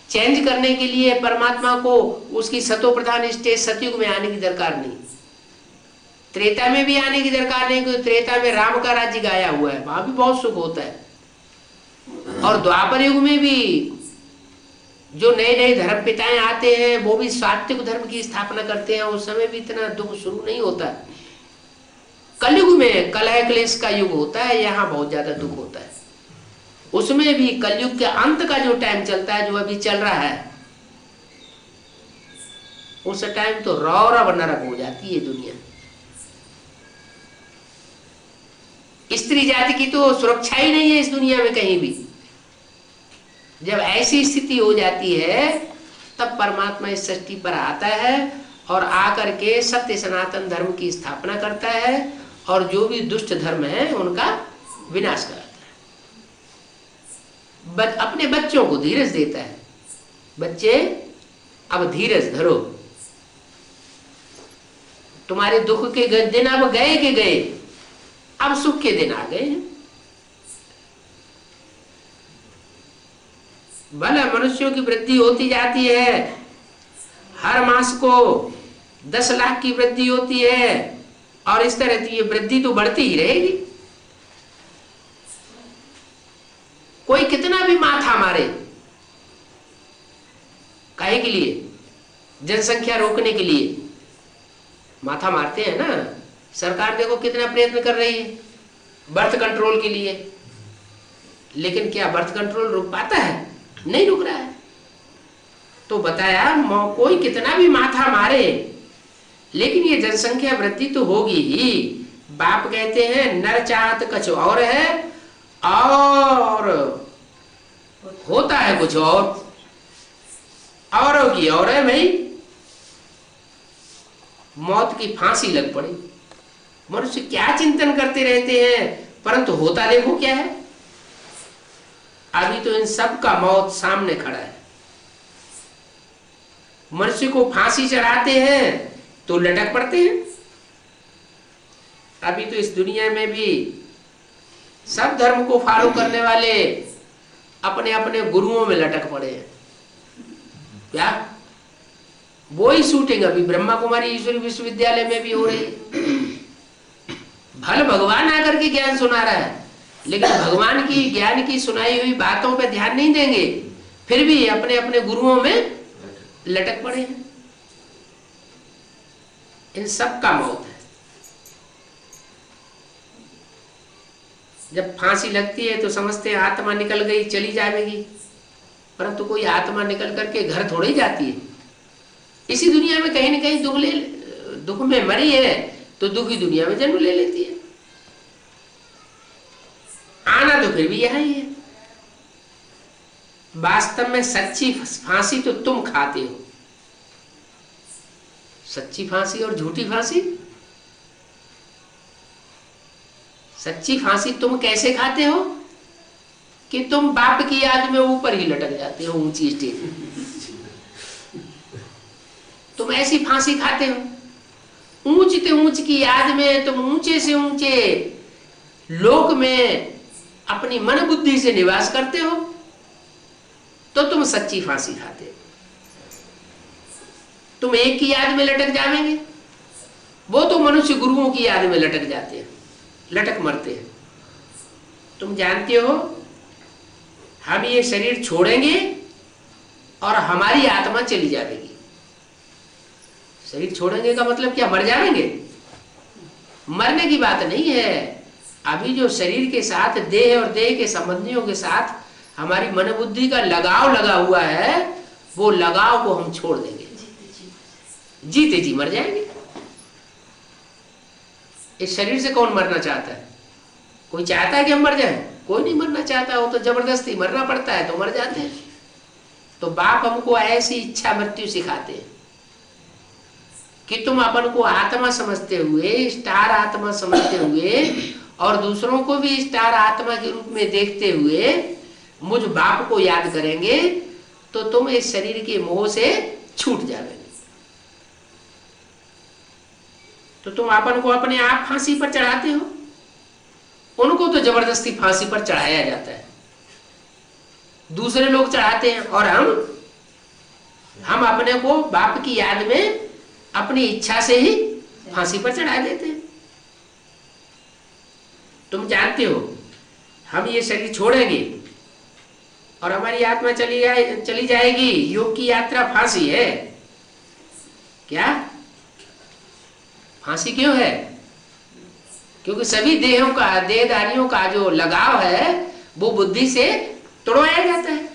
S1: चेंज करने के लिए परमात्मा को उसकी सतो प्रधान स्टेज सतयुग में आने की दरकार नहीं, त्रेता में भी आने की दरकार नहीं, क्योंकि त्रेता में राम का राज्य गाया हुआ है, वहां भी बहुत सुख होता है। और द्वापर युग में भी जो नए नए धर्म पिताएं आते हैं वो भी सात्विक धर्म की स्थापना करते हैं, उस समय भी इतना दुख शुरू नहीं होता। कलयुग में कलह क्लेश का युग होता है, यहाँ बहुत ज्यादा दुख होता है। उसमें भी कलयुग के अंत का जो टाइम चलता है, जो अभी चल रहा है, उस टाइम तो रौरव नरक हो जाती है दुनिया। स्त्री जाति की तो सुरक्षा ही नहीं है इस दुनिया में कहीं भी। जब ऐसी स्थिति हो जाती है तब परमात्मा इस सृष्टि पर आता है और आकर के सत्य सनातन धर्म की स्थापना करता है और जो भी दुष्ट धर्म है उनका विनाश कराता है। अपने बच्चों को धीरज देता है, बच्चे अब धीरज धरो, तुम्हारे दुख के दिन अब गए के गए, अब सुख के दिन आ गए हैं। भला मनुष्यों की वृद्धि होती जाती है, हर मास को 10 लाख की वृद्धि होती है और इस तरह की ये वृद्धि तो बढ़ती ही रहेगी। कोई कितना भी माथा मारे, काहे के लिए? जनसंख्या रोकने के लिए माथा मारते हैं ना। सरकार देखो कितना प्रयत्न कर रही है बर्थ कंट्रोल के लिए, लेकिन क्या बर्थ कंट्रोल रुक पाता है? नहीं रुक रहा है। तो बताया कोई कितना भी माथा मारे, लेकिन ये जनसंख्या वृद्धि तो होगी ही। बाप कहते हैं नर चाहत कुछ और है और होता है कुछ औरों की और है भाई। मौत की फांसी लग पड़ी। मनुष्य क्या चिंतन करते रहते हैं, परंतु होता देखो क्या है। अभी तो इन सब का मौत सामने खड़ा है। मनुष्य को फांसी चढ़ाते हैं तो लटक पड़ते हैं। अभी तो इस दुनिया में भी सब धर्म को फॉलो करने वाले अपने अपने गुरुओं में लटक पड़े हैं। क्या वो ही शूटिंग अभी ब्रह्मा कुमारी ईश्वरी विश्वविद्यालय में भी हो रही है। भल भगवान आकर के ज्ञान सुना रहा है, लेकिन भगवान की ज्ञान की सुनाई हुई बातों पे ध्यान नहीं देंगे, फिर भी अपने अपने गुरुओं में लटक पड़े हैं। इन सब का मौत है। जब फांसी लगती है तो समझते हैं आत्मा निकल गई, चली जाएगी, परंतु कोई आत्मा निकल करके घर थोड़ी जाती है। इसी दुनिया में कहीं न कहीं दुख में मरी है तो दुखी दुनिया में जन्म ले लेती है। आना तो फिर भी यही है। वास्तव में सच्ची फांसी तो तुम खाते हो। सच्ची फांसी और झूठी फांसी। सच्ची फांसी तुम कैसे खाते हो कि तुम बाप की याद में ऊपर ही लटक जाते हो, ऊंची स्टेज में। तुम ऐसी फांसी खाते हो, ऊंचते ऊंच की याद में तुम ऊंचे से ऊंचे लोक में अपनी मन बुद्धि से निवास करते हो, तो तुम सच्ची फांसी खाते हो। तुम एक की याद में लटक जाएंगे, वो तो मनुष्य गुरुओं की याद में लटक जाते हैं, लटक मरते हैं। तुम जानते हो हम ये शरीर छोड़ेंगे और हमारी आत्मा चली जाएगी। शरीर छोड़ेंगे का मतलब क्या, मर जाएंगे? मरने की बात नहीं है। अभी जो शरीर के साथ देह और देह के संबंधियों के साथ हमारी मन बुद्धि का लगाव लगा हुआ है, वो लगाव को हम छोड़ देंगे, जीते जी मर जाएंगे। इस शरीर से कौन मरना चाहता है? कोई चाहता है कि हम मर जाएं? कोई नहीं मरना चाहता। वो तो जबरदस्ती मरना पड़ता है तो मर जाते हैं। तो बाप हमको ऐसी इच्छा मृत्यु सिखाते हैं कि तुम अपन को आत्मा समझते हुए, स्टार आत्मा समझते हुए और दूसरों को भी स्टार आत्मा के रूप में देखते हुए मुझ बाप को याद करेंगे तो तुम इस शरीर के मोह से छूट जाओगे। तो तुम अपन को अपने आप फांसी पर चढ़ाते हो, उनको तो जबरदस्ती फांसी पर चढ़ाया जाता है। दूसरे लोग चढ़ाते हैं और हम अपने को बाप की याद में अपनी इच्छा से ही फांसी पर चढ़ा देते हैं। तुम जानते हो हम ये शरीर छोड़ेंगे और हमारी आत्मा चली जाएगी। योग की यात्रा फांसी है क्या? फांसी क्यों है? क्योंकि सभी देहधारियों का जो लगाव है वो बुद्धि से तोड़वाया जाता है।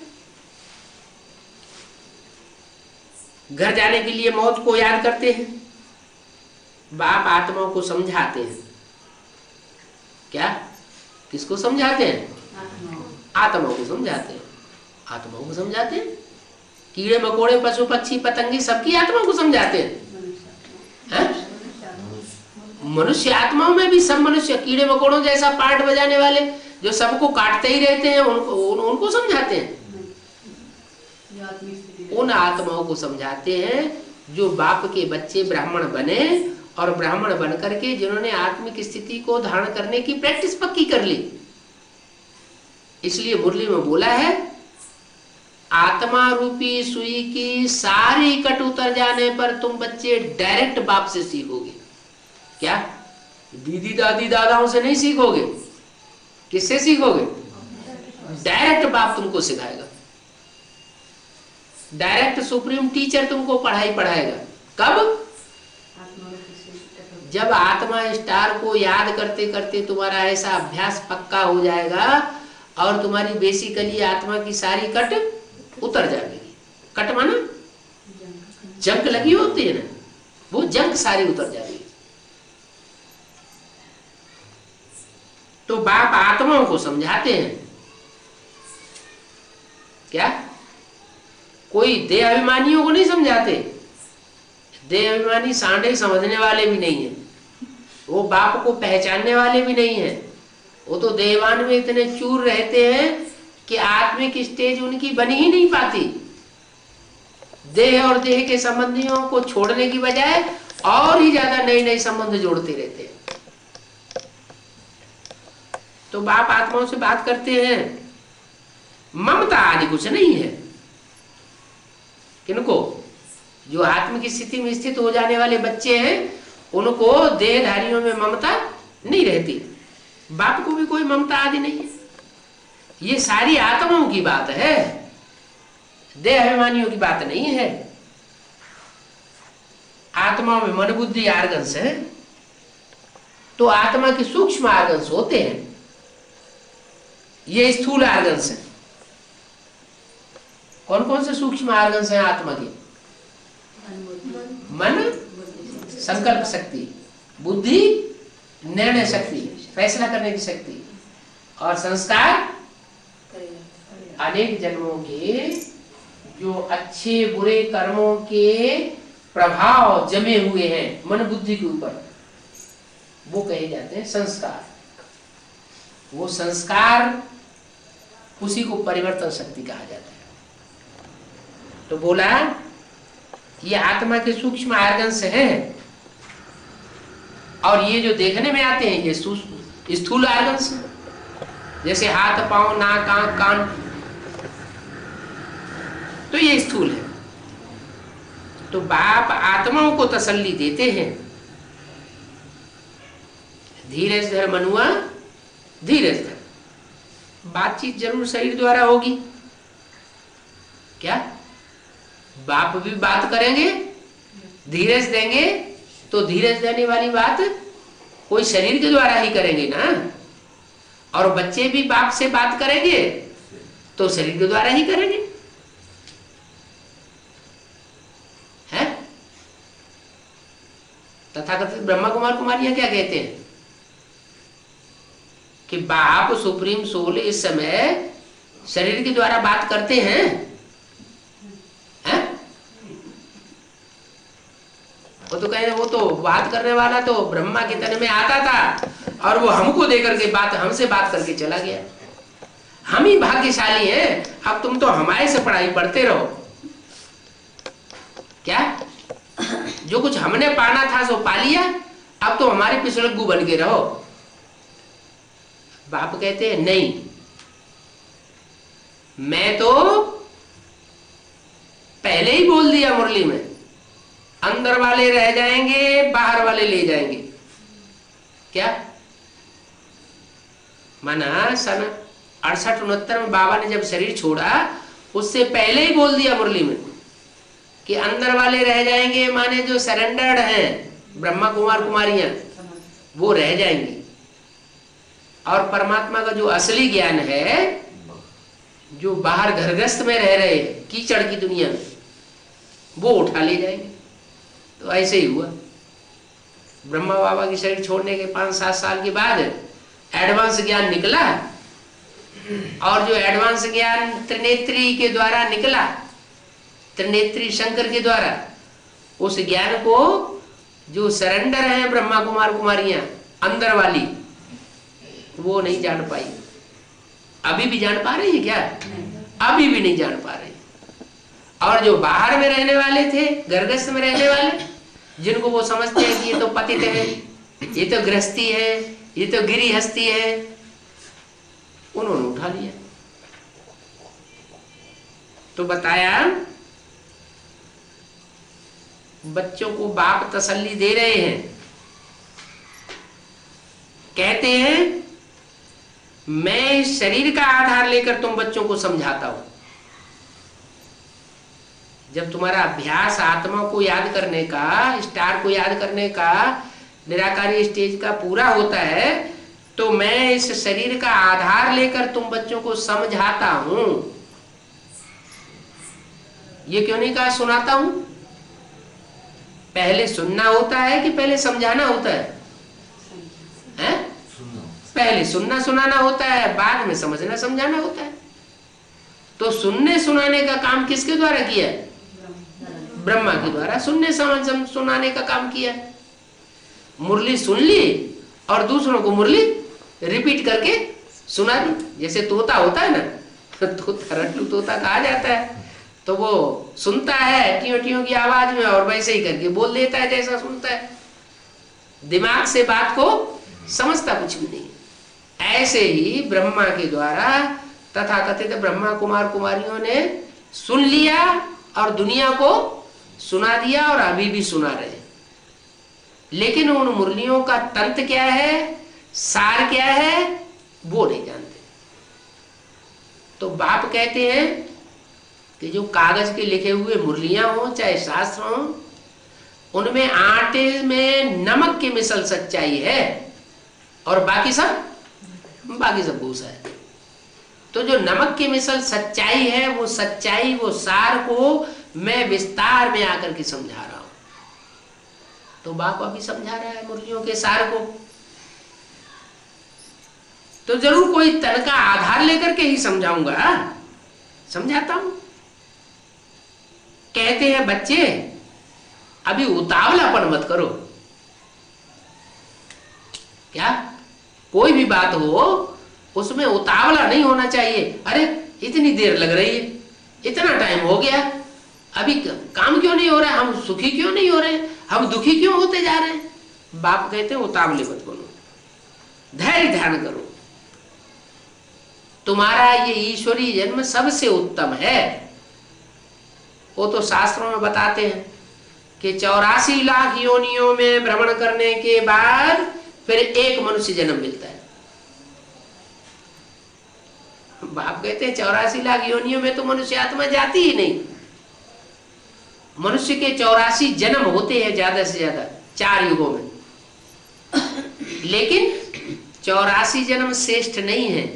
S1: घर जाने के लिए मौत को याद करते हैं, बाप आत्माओं को समझाते हैं। क्या? किसको समझाते हैं? आत्माओं को समझाते हैं। आत्माओं को समझाते हैं। कीड़े मकोड़े पशु पक्षी पतंगे सबकी आत्माओं को समझाते हैं। मनुष्य आत्माओं में भी सब मनुष्य कीड़े मकोड़ों जैसा पार्ट बजाने वाले जो सबको काटते ही रहते हैं, उनको समझाते हैं। उन आत्माओं को समझाते हैं जो बाप के बच्चे ब्राह्मण बने और ब्राह्मण बन करके जिन्होंने आत्मिक स्थिति को धारण करने की प्रैक्टिस पक्की कर ली। इसलिए मुरली में बोला है, आत्मा रूपी सुई की सारी कट उतर जाने पर तुम बच्चे डायरेक्ट बाप से सीखोगे। क्या? दीदी दादी दादाओं से नहीं सीखोगे। किससे सीखोगे? डायरेक्ट बाप तुमको सिखाएगा। डायरेक्ट सुप्रीम टीचर तुमको पढ़ाई पढ़ाएगा। कब? जब आत्मा स्टार को याद करते करते तुम्हारा ऐसा अभ्यास पक्का हो जाएगा और तुम्हारी बेसिकली आत्मा की सारी कट उतर जाएगी। कट माना जंग लगी होती है ना, वो जंग सारी उतर जाएगी। तो बाप आत्माओं को समझाते हैं। क्या? कोई देह अभिमानियों को नहीं समझाते। देह अभिमानी सांडे समझने वाले भी नहीं है, वो बाप को पहचानने वाले भी नहीं है। वो तो देवान में इतने चूर रहते हैं कि आत्मिक स्टेज उनकी बनी ही नहीं पाती। देह और देह के संबंधियों को छोड़ने की बजाय और ही ज्यादा नए नए संबंध जोड़ते रहते हैं। तो बाप आत्माओं से बात करते हैं, ममता आदि कुछ नहीं है। किनको? जो आत्मिक स्थिति में स्थित हो जाने वाले बच्चे हैं उनको देहधारियों में ममता नहीं रहती, बाप को भी कोई ममता आदि नहीं है। ये सारी आत्माओं की बात है, देह अभिमानियों की बात नहीं है। आत्माओं में मन बुद्धि आर्गन्स है, तो आत्मा के सूक्ष्म आर्गन्स होते हैं, ये स्थूल आर्गन्स है। कौन कौन से सूक्ष्म आर्गन्स हैं आत्मा के? मन, संकल्प शक्ति, बुद्धि, निर्णय शक्ति, फैसला करने की शक्ति, और संस्कार। अनेक जन्मों के जो अच्छे बुरे कर्मों के प्रभाव जमे हुए हैं मन बुद्धि के ऊपर, वो कहे जाते हैं संस्कार। वो संस्कार, उसी को परिवर्तन शक्ति कहा जाता है। तो बोला ये आत्मा के सूक्ष्म आर्गन्स हैं, और ये जो देखने में आते हैं ये स्थूल आर्गन्स हैं, जैसे हाथ, पांव, नाक, आंख, कान, तो ये स्थूल है। तो बाप आत्माओं को तसल्ली देते हैं, धीरज धर मनुआ धीरज धर। बातचीत जरूर शरीर द्वारा होगी, क्या बाप भी बात करेंगे, धीरज देंगे, तो धीरज देने वाली बात कोई शरीर के द्वारा ही करेंगे ना। और बच्चे भी बाप से बात करेंगे तो शरीर के द्वारा ही करेंगे, है? तथाकथित ब्रह्मा कुमार कुमारियां क्या कहते हैं कि बाप सुप्रीम सोल इस समय शरीर के द्वारा बात करते हैं, हैं? वो तो कहे वो तो बात करने वाला तो ब्रह्मा के तन में आता था और वो हमको देकर के हमसे बात करके चला गया। हम ही भाग्यशाली हैं, अब तुम तो हमारे से पढ़ाई पढ़ते रहो। क्या जो कुछ हमने पाना था सो पा लिया, अब तो हमारे पिछलग्गू बन के रहो। बाप कहते हैं नहीं, मैं तो पहले ही बोल दिया मुरली में, अंदर वाले रह जाएंगे, बाहर वाले ले जाएंगे। क्या माना सन 68-69 में बाबा ने जब शरीर छोड़ा, उससे पहले ही बोल दिया मुरली में कि अंदर वाले रह जाएंगे, माने जो सरेंडर्ड हैं ब्रह्मा कुमार कुमारियां वो रह जाएंगी, और परमात्मा का जो असली ज्ञान है, जो बाहर घरग्रस्त में रह रहे कीचड़ की दुनिया में, वो उठा ले जाएंगे। तो ऐसे ही हुआ। ब्रह्मा बाबा की शरीर छोड़ने के 5-7 साल के बाद एडवांस ज्ञान निकला, और जो एडवांस ज्ञान त्रिनेत्री के द्वारा निकला, त्रिनेत्री शंकर के द्वारा, उस ज्ञान को जो सरेंडर है ब्रह्मा कुमार कुमारियां अंदर वाली, वो नहीं जान पाई। अभी भी जान पा रही है क्या? अभी भी नहीं जान पा रही। और जो बाहर में रहने वाले थे, घरग्रस्त में रहने वाले, जिनको वो समझते हैं कि ये तो पतित है, ये तो गृहस्थी है, ये तो गिरिहस्थी है, उन्होंने उठा लिया। तो बताया बच्चों को बाप तसल्ली दे रहे हैं, कहते हैं मैं शरीर का आधार लेकर तुम बच्चों को समझाता हूं। जब तुम्हारा अभ्यास आत्मा को याद करने का, स्टार को याद करने का, निराकारी स्टेज का पूरा होता है, तो मैं इस शरीर का आधार लेकर तुम बच्चों को समझाता हूं। ये क्यों नहीं कहा सुनाता हूं? पहले सुनना होता है कि पहले समझाना होता है? हैं? पहले सुनना सुनाना होता है, बाद में समझना समझाना होता है। तो सुनने सुनाने का काम किसके द्वारा किया? ब्रह्मा के द्वारा सुनने सुनाने का काम किया। मुरली सुन ली और दूसरों को मुरली रिपीट करके सुना दी। जैसे तोता होता है ना, तोता रट्टू तोता कहा जाता है, तो वो सुनता है टियों टियों की आवाज में और वैसे ही करके बोल देता है जैसा सुनता है, दिमाग से बात को समझता कुछ भी नहीं। ऐसे ही ब्रह्मा के द्वारा तथाकथित ब्रह्मा कुमार कुमारियों ने सुन लिया और दुनिया को सुना दिया, और अभी भी सुना रहे। लेकिन उन मुरलियों का तंत्र क्या है? सार क्या है वो नहीं जानते। तो बाप कहते हैं कि जो कागज के लिखे हुए मुरलियां हो चाहे शास्त्र हो, उनमें आटे में नमक की मिसल सच्चाई है और बाकी सब भूसा है। तो जो नमक की मिसल सच्चाई है, वो सच्चाई, वो सार को मैं विस्तार में आकर के समझा रहा हूं। तो बाप अभी समझा रहा है मुरलियों के सार को। तो जरूर कोई तन का आधार लेकर के ही समझाऊंगा, समझाता हूं। कहते हैं बच्चे अभी उतावलापन मत करो। क्या कोई भी बात हो उसमें उतावला नहीं होना चाहिए। अरे इतनी देर लग रही है, इतना टाइम हो गया, अभी काम क्यों नहीं हो रहा है, हम सुखी क्यों नहीं हो रहे, हम दुखी क्यों होते जा रहे हैं। बाप कहते हैं उतावले मत बनो, धैर्य ध्यान करो। तुम्हारा ये ईश्वरीय जन्म सबसे उत्तम है। वो तो शास्त्रों में बताते हैं कि 84 लाख योनियों में भ्रमण करने के बाद फिर एक मनुष्य जन्म मिलता है। बाप कहते हैं 84 लाख योनियों में तो मनुष्य आत्मा जाती ही नहीं। मनुष्य के 84 जन्म होते हैं ज्यादा से ज्यादा 4 युगों में, लेकिन 84 जन्म श्रेष्ठ नहीं है।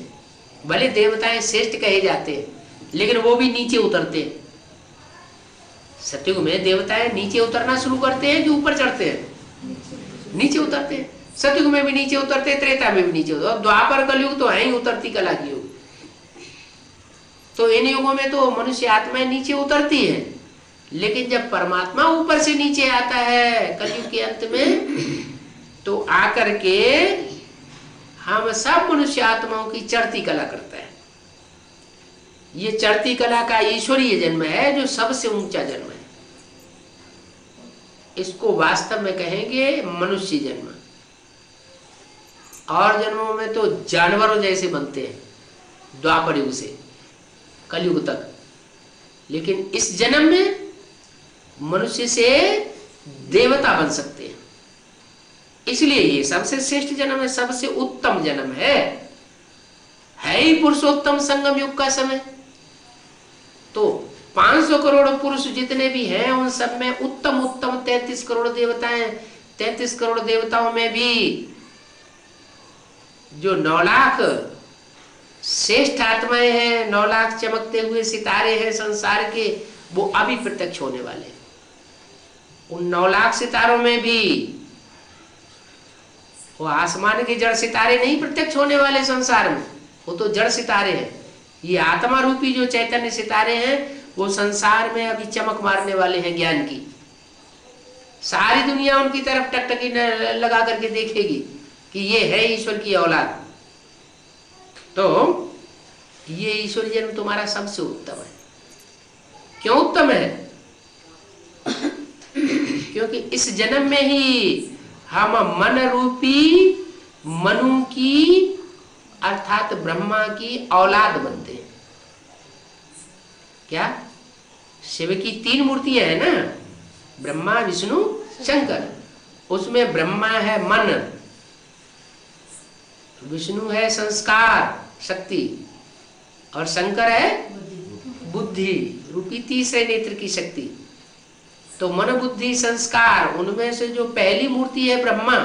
S1: भले देवताएं श्रेष्ठ कहे जाते हैं, लेकिन वो भी नीचे उतरते हैं। सतयुग में देवताएं नीचे उतरना शुरू करते हैं कि ऊपर चढ़ते हैं? नीचे उतरते हैं। सतयुग में भी नीचे उतरते हैं, त्रेता में भी नीचे उतरते हैं, द्वापर कलयुग तो है ही उतरती कला की युग। तो इन युगों में तो मनुष्य आत्माएं नीचे उतरती है, लेकिन जब परमात्मा ऊपर से नीचे आता है कलयुग के अंत में, तो आकर के हम सब मनुष्य आत्माओं की चढ़ती कला करता है। ये चढ़ती कला का ईश्वरीय जन्म है जो सबसे ऊंचा जन्म है। इसको वास्तव में कहेंगे मनुष्य जन्म। और जन्मों में तो जानवरों जैसे बनते हैं द्वापर युग से कलयुग तक, लेकिन इस जन्म में मनुष्य से देवता बन सकते हैं। इसलिए ये सबसे श्रेष्ठ जन्म है, सबसे उत्तम जन्म है ही पुरुषोत्तम संगम युग का समय। तो 500 करोड़ पुरुष जितने भी हैं उन सब में उत्तम उत्तम 33 करोड़ देवताएं। 33 करोड़ देवताओं में भी जो 9 लाख श्रेष्ठ आत्माएं हैं, 9 लाख चमकते हुए सितारे हैं संसार के, वो अभी प्रत्यक्ष होने वाले हैं। उन 9 लाख सितारों में भी वो आसमान के जड़ सितारे नहीं प्रत्यक्ष होने वाले संसार में, वो तो जड़ सितारे हैं। ये आत्मा रूपी जो चैतन्य सितारे हैं वो संसार में अभी चमक मारने वाले हैं ज्ञान की। सारी दुनिया उनकी तरफ टकटकी लगा करके देखेगी कि ये है ईश्वर की औलाद। तो ये ईश्वरी जन्म तुम्हारा सबसे उत्तम है। क्यों उत्तम है? क्योंकि इस जन्म में ही हम मन रूपी मनु की अर्थात ब्रह्मा की औलाद बनते हैं। क्या? शिव की 3 मूर्तियां है ना, ब्रह्मा विष्णु शंकर। उसमें ब्रह्मा है मन, विष्णु है संस्कार शक्ति, और शंकर है बुद्धि रूपी तीसरे नेत्र की शक्ति। तो मन बुद्धि संस्कार, उनमें से जो पहली मूर्ति है ब्रह्मा,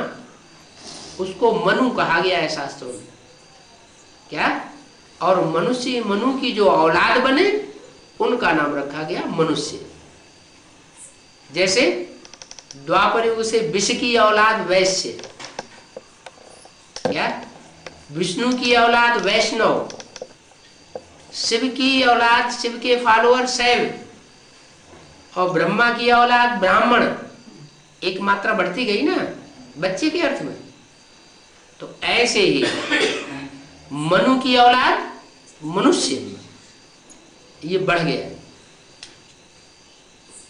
S1: उसको मनु कहा गया है शास्त्रों में। क्या? और मनुष्य मनु की जो औलाद बने उनका नाम रखा गया मनुष्य। जैसे द्वापर युग से विष की औलाद वैश्य, क्या? विष्णु की औलाद वैष्णव, शिव की औलाद शिव के फॉलोअर शैव, और ब्रह्मा की औलाद ब्राह्मण। एक मात्रा बढ़ती गई ना बच्चे के अर्थ में। तो ऐसे ही मनु की औलाद मनुष्य, ये बढ़ गया।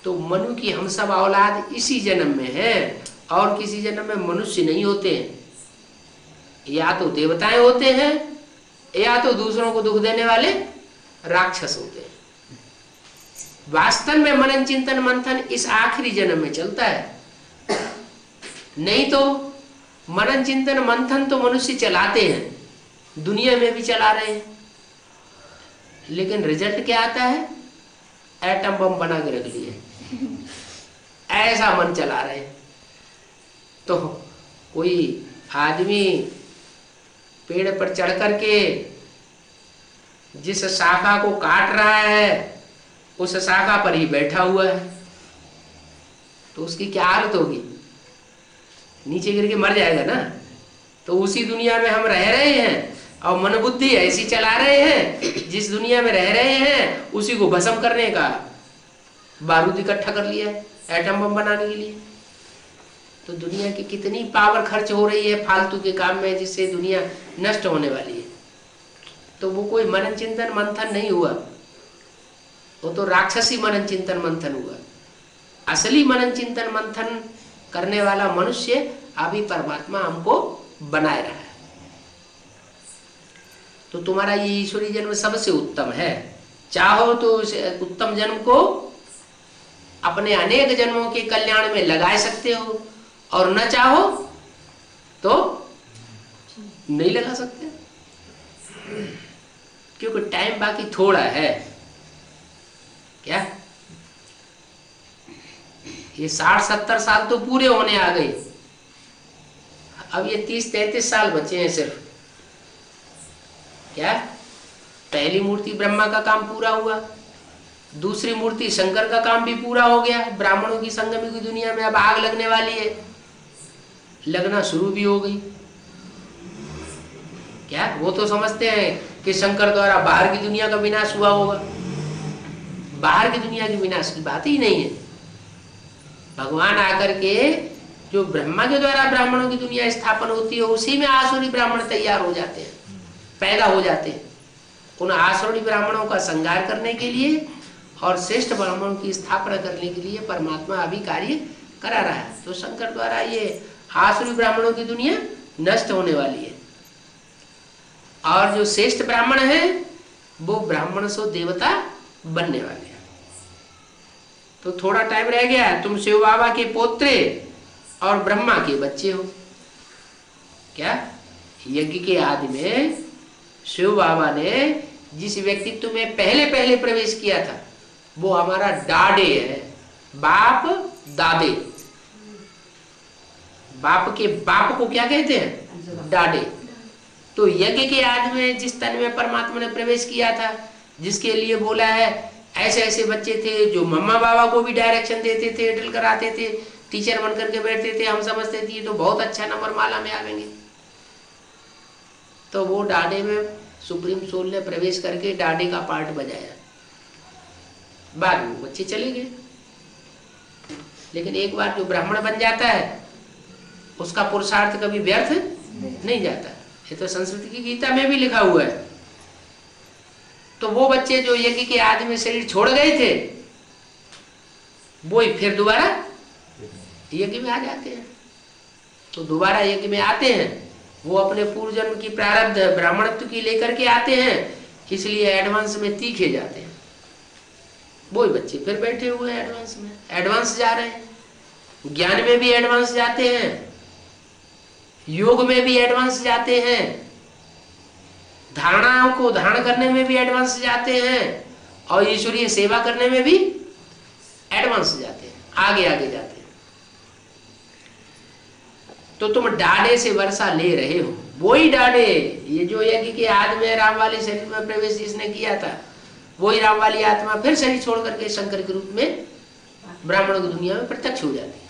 S1: तो मनु की हम सब औलाद इसी जन्म में है, और किसी जन्म में मनुष्य नहीं होते हैं। या तो देवताएं होते हैं, या तो दूसरों को दुख देने वाले राक्षस होते हैं। वास्तव में मनन चिंतन मंथन इस आखिरी जन्म में चलता है। नहीं तो मनन चिंतन मंथन तो मनुष्य चलाते हैं, दुनिया में भी चला रहे हैं, लेकिन रिजल्ट क्या आता है? एटम बम बना के रख लिए, ऐसा मन चला रहे हैं। तो कोई आदमी पेड़ पर चढ़ करके जिस शाखा को काट रहा है उस शाखा पर ही बैठा हुआ है, तो उसकी क्या हालत होगी? नीचे गिर के मर जाएगा ना। तो उसी दुनिया में हम रह रहे हैं और मन बुद्धि ऐसी चला रहे हैं, जिस दुनिया में रह रहे हैं उसी को भस्म करने का बारूद इकट्ठा कर लिया है एटम बम बनाने के लिए। तो दुनिया की कितनी पावर खर्च हो रही है फालतू के काम में, जिससे दुनिया नष्ट होने वाली है। तो वो कोई मनन चिंतन मंथन नहीं हुआ, वो तो राक्षसी मनन चिंतन मंथन हुआ। असली मनन चिंतन मंथन करने वाला मनुष्य अभी परमात्मा हमको बनाए रहा है। तो तुम्हारा ये ईश्वरीय जन्म सबसे उत्तम है। चाहो तो उस उत्तम जन्म को अपने अनेक जन्मों के कल्याण में लगा सकते हो, और न चाहो तो नहीं लगा सकते, क्योंकि टाइम बाकी थोड़ा है। क्या ये 60-70 साल तो पूरे होने आ गए, अब ये 30-33 साल बचे हैं सिर्फ। क्या पहली मूर्ति ब्रह्मा का काम पूरा हुआ, दूसरी मूर्ति शंकर का काम भी पूरा हो गया। ब्राह्मणों की संगमी की दुनिया में अब आग लगने वाली है, लगना शुरू भी हो गई। क्या वो तो समझते हैं कि शंकर द्वारा बाहर की दुनिया का विनाश हुआ होगा। बाहर की दुनिया के विनाश की बात ही नहीं है। भगवान आकर के जो ब्रह्मा के द्वारा ब्राह्मणों की दुनिया स्थापन होती है, उसी में आसुरी ब्राह्मण तैयार हो जाते हैं, पैदा हो जाते हैं। उन आसुरी ब्राह्मणों का संहार करने के लिए और श्रेष्ठ ब्राह्मणों की स्थापना करने के लिए परमात्मा अभी कार्य करा रहा है। तो शंकर द्वारा ये आसुरी ब्राह्मणों की दुनिया नष्ट होने वाली है, और जो श्रेष्ठ ब्राह्मण है वो ब्राह्मण सो देवता बनने वाले हैं। तो थोड़ा टाइम रह गया, तुम शिव बाबा के पोत्रे और ब्रह्मा के बच्चे हो। क्या यज्ञ के आदि में शिव बाबा ने जिस व्यक्तित्व में पहले पहले प्रवेश किया था वो हमारा डाडे है, बाप दादे। बाप के बाप को क्या कहते हैं? डाडे। तो यज्ञ के आदि में जिस तन में परमात्मा ने प्रवेश किया था, जिसके लिए बोला है, ऐसे ऐसे बच्चे थे जो मम्मा बाबा को भी डायरेक्शन देते थे, ड्रिल कराते थे, टीचर बन करके बैठते थे। हम समझते थे तो बहुत अच्छा नंबर माला में आवेंगे। तो वो डाडे में सुप्रीम सोल ने प्रवेश करके डाडे का पार्ट बजाया। बाद में बच्चे चले गए, लेकिन एक बार जो ब्राह्मण बन जाता है उसका पुरुषार्थ कभी व्यर्थ नहीं जाता। ये तो संस्कृत की गीता में भी लिखा हुआ है। तो वो बच्चे जो यज्ञ के आदि में शरीर छोड़ गए थे वो ही फिर दोबारा यज्ञ में आ जाते हैं। तो दोबारा यज्ञ में आते हैं, वो अपने पूर्व जन्म की प्रारब्ध ब्राह्मणत्व की लेकर के आते हैं, इसलिए एडवांस में तीखे जाते हैं। वही बच्चे फिर बैठे हुए हैं एडवांस में, एडवांस जा रहे हैं, ज्ञान में भी एडवांस जाते हैं, योग में भी एडवांस जाते हैं, धारणाओं को धारण करने में भी एडवांस जाते हैं, और ईश्वरीय सेवा करने में भी एडवांस जाते हैं, आगे आगे जाते हैं। तो तुम डाडे से वर्षा ले रहे हो, वही डाडे, ये जो यज्ञ के आदि में राम वाले शरीर में प्रवेश जिसने किया था, वही राम वाली आत्मा फिर शरीर छोड़ करके शंकर के रूप में ब्राह्मणों की दुनिया में प्रत्यक्ष हो जाती है।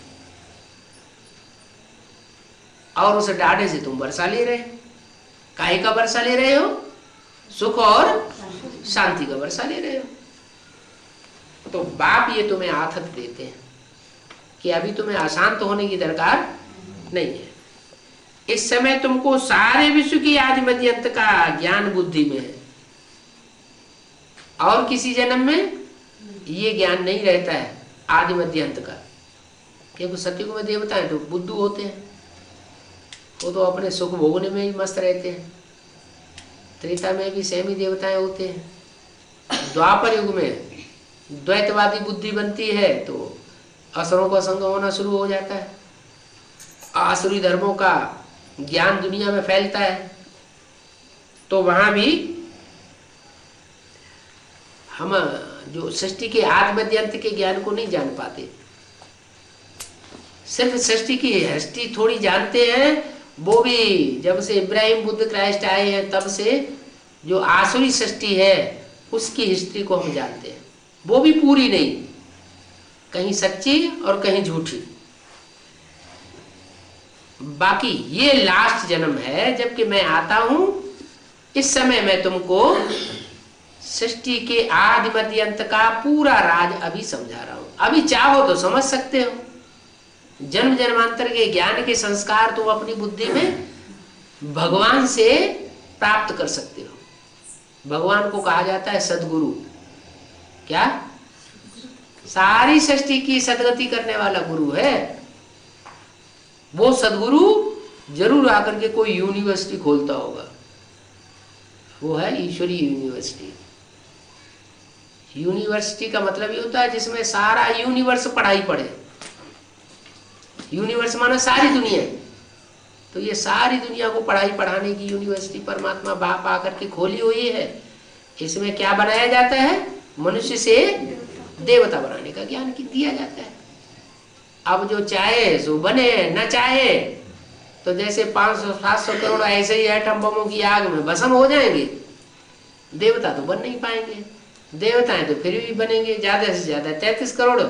S1: और उस डाडे से तुम वर्षा ले रहे हो। काहे का वर्षा ले रहे हो? सुख और शांति का वर्षा ले रहे हो। तो बाप ये तुम्हें आथत देते हैं कि अभी तुम्हें अशांत होने की दरकार नहीं है। इस समय तुमको सारे विश्व की आदि मध्य अंत का ज्ञान बुद्धि में है, और किसी जन्म में ये ज्ञान नहीं रहता है आदि मध्य अंत का। क्योंकि सतयुग में देवता है तो बुद्धू होते हैं, वो तो अपने सुख भोगने में ही मस्त रहते हैं। त्रेता में भी सेमी देवताएं होते हैं। द्वापर युग में द्वैतवादी बुद्धि बनती है तो असुरों का संग होना शुरू हो जाता है। आसुरी धर्मों का ज्ञान दुनिया में फैलता है, तो वहां भी हम जो सृष्टि के आदि मध्य अंत के ज्ञान को नहीं जान पाते, सिर्फ सृष्टि की हस्ती थोड़ी जानते हैं। वो भी जब से इब्राहिम बुद्ध क्राइस्ट आए हैं तब से जो आसुरी सृष्टि है उसकी हिस्ट्री को हम जानते हैं, वो भी पूरी नहीं, कहीं सच्ची और कहीं झूठी। बाकी ये लास्ट जन्म है जबकि मैं आता हूं, इस समय मैं तुमको सृष्टि के आदि मध्य अंत का पूरा राज अभी समझा रहा हूं। अभी चाहो तो समझ सकते हो, जन्म जन्मांतर के ज्ञान के संस्कार तुम अपनी बुद्धि में भगवान से प्राप्त कर सकते हो। भगवान को कहा जाता है सदगुरु। क्या? सारी सृष्टि की सदगति करने वाला गुरु है। वो सदगुरु जरूर आकर के कोई यूनिवर्सिटी खोलता होगा, वो है ईश्वरीय यूनिवर्सिटी। यूनिवर्सिटी का मतलब ये होता है जिसमें सारा यूनिवर्स पढ़ाई पढ़े। यूनिवर्स माना सारी दुनिया, तो ये सारी दुनिया को पढ़ाई पढ़ाने की यूनिवर्सिटी परमात्मा बाप आकर के खोली हुई है। इसमें क्या बनाया जाता है? मनुष्य से देवता बनाने का ज्ञान दिया जाता है। अब जो चाहे सो बने, न चाहे तो जैसे 500-700 करोड़ ऐसे ही एटम बमों की आग में भस्म हो जाएंगे। देवता तो बन नहीं पाएंगे, देवताएं तो फिर भी बनेंगे ज्यादा से ज्यादा 33 करोड़,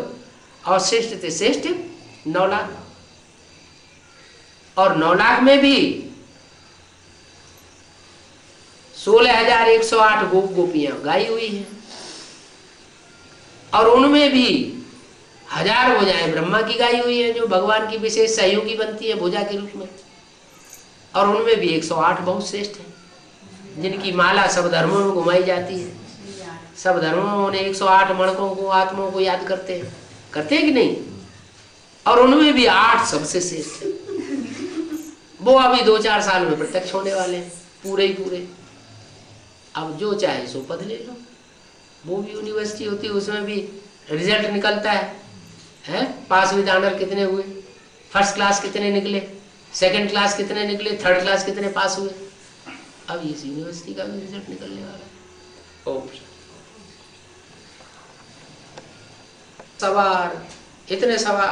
S1: और श्रेष्ठ से श्रेष्ठ 9 लाख, और 9 लाख में भी 16,108 गोप गोपियां गाई हुई हैं, और उनमें भी 1000 भुजाएं ब्रह्मा की गाई हुई है जो भगवान की विशेष सहयोगी बनती है भुजा के रूप में, और उनमें भी 108 बहुत श्रेष्ठ हैं जिनकी माला सब धर्मों में घुमाई जाती है। सब धर्मों में 108 मणकों को, आत्माओं को याद करते हैं कि नहीं? और उनमें भी 8 सबसे श्रेष्ठ है। वो अभी 2-4 साल में प्रत्यक्ष होने वाले हैं पूरे ही पूरे। अब जो चाहे सो पद ले लो। वो भी यूनिवर्सिटी होती है, उसमें भी रिजल्ट निकलता है पास विद ऑनर कितने हुए, फर्स्ट क्लास कितने निकले, सेकंड क्लास कितने निकले, थर्ड क्लास कितने पास हुए। अब इस यूनिवर्सिटी का भी रिजल्ट निकलने वाला है। सवार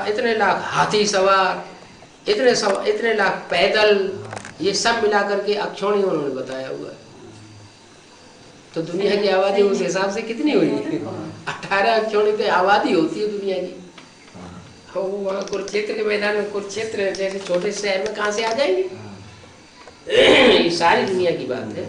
S1: इतने लाख हाथी सवार, इतने लाख पैदल, ये सब मिलाकर के अक्षौणी उन्होंने बताया हुआ है। तो दुनिया की आबादी उस हिसाब से कितनी हुई? 18 अक्षौणी तो आबादी होती है दुनिया की। वो वहाँ कुरुक्षेत्र के मैदान में, कुरुक्षेत्र जैसे छोटे शहर में कहाँ से आ जाएंगे? ये सारी दुनिया की बात है।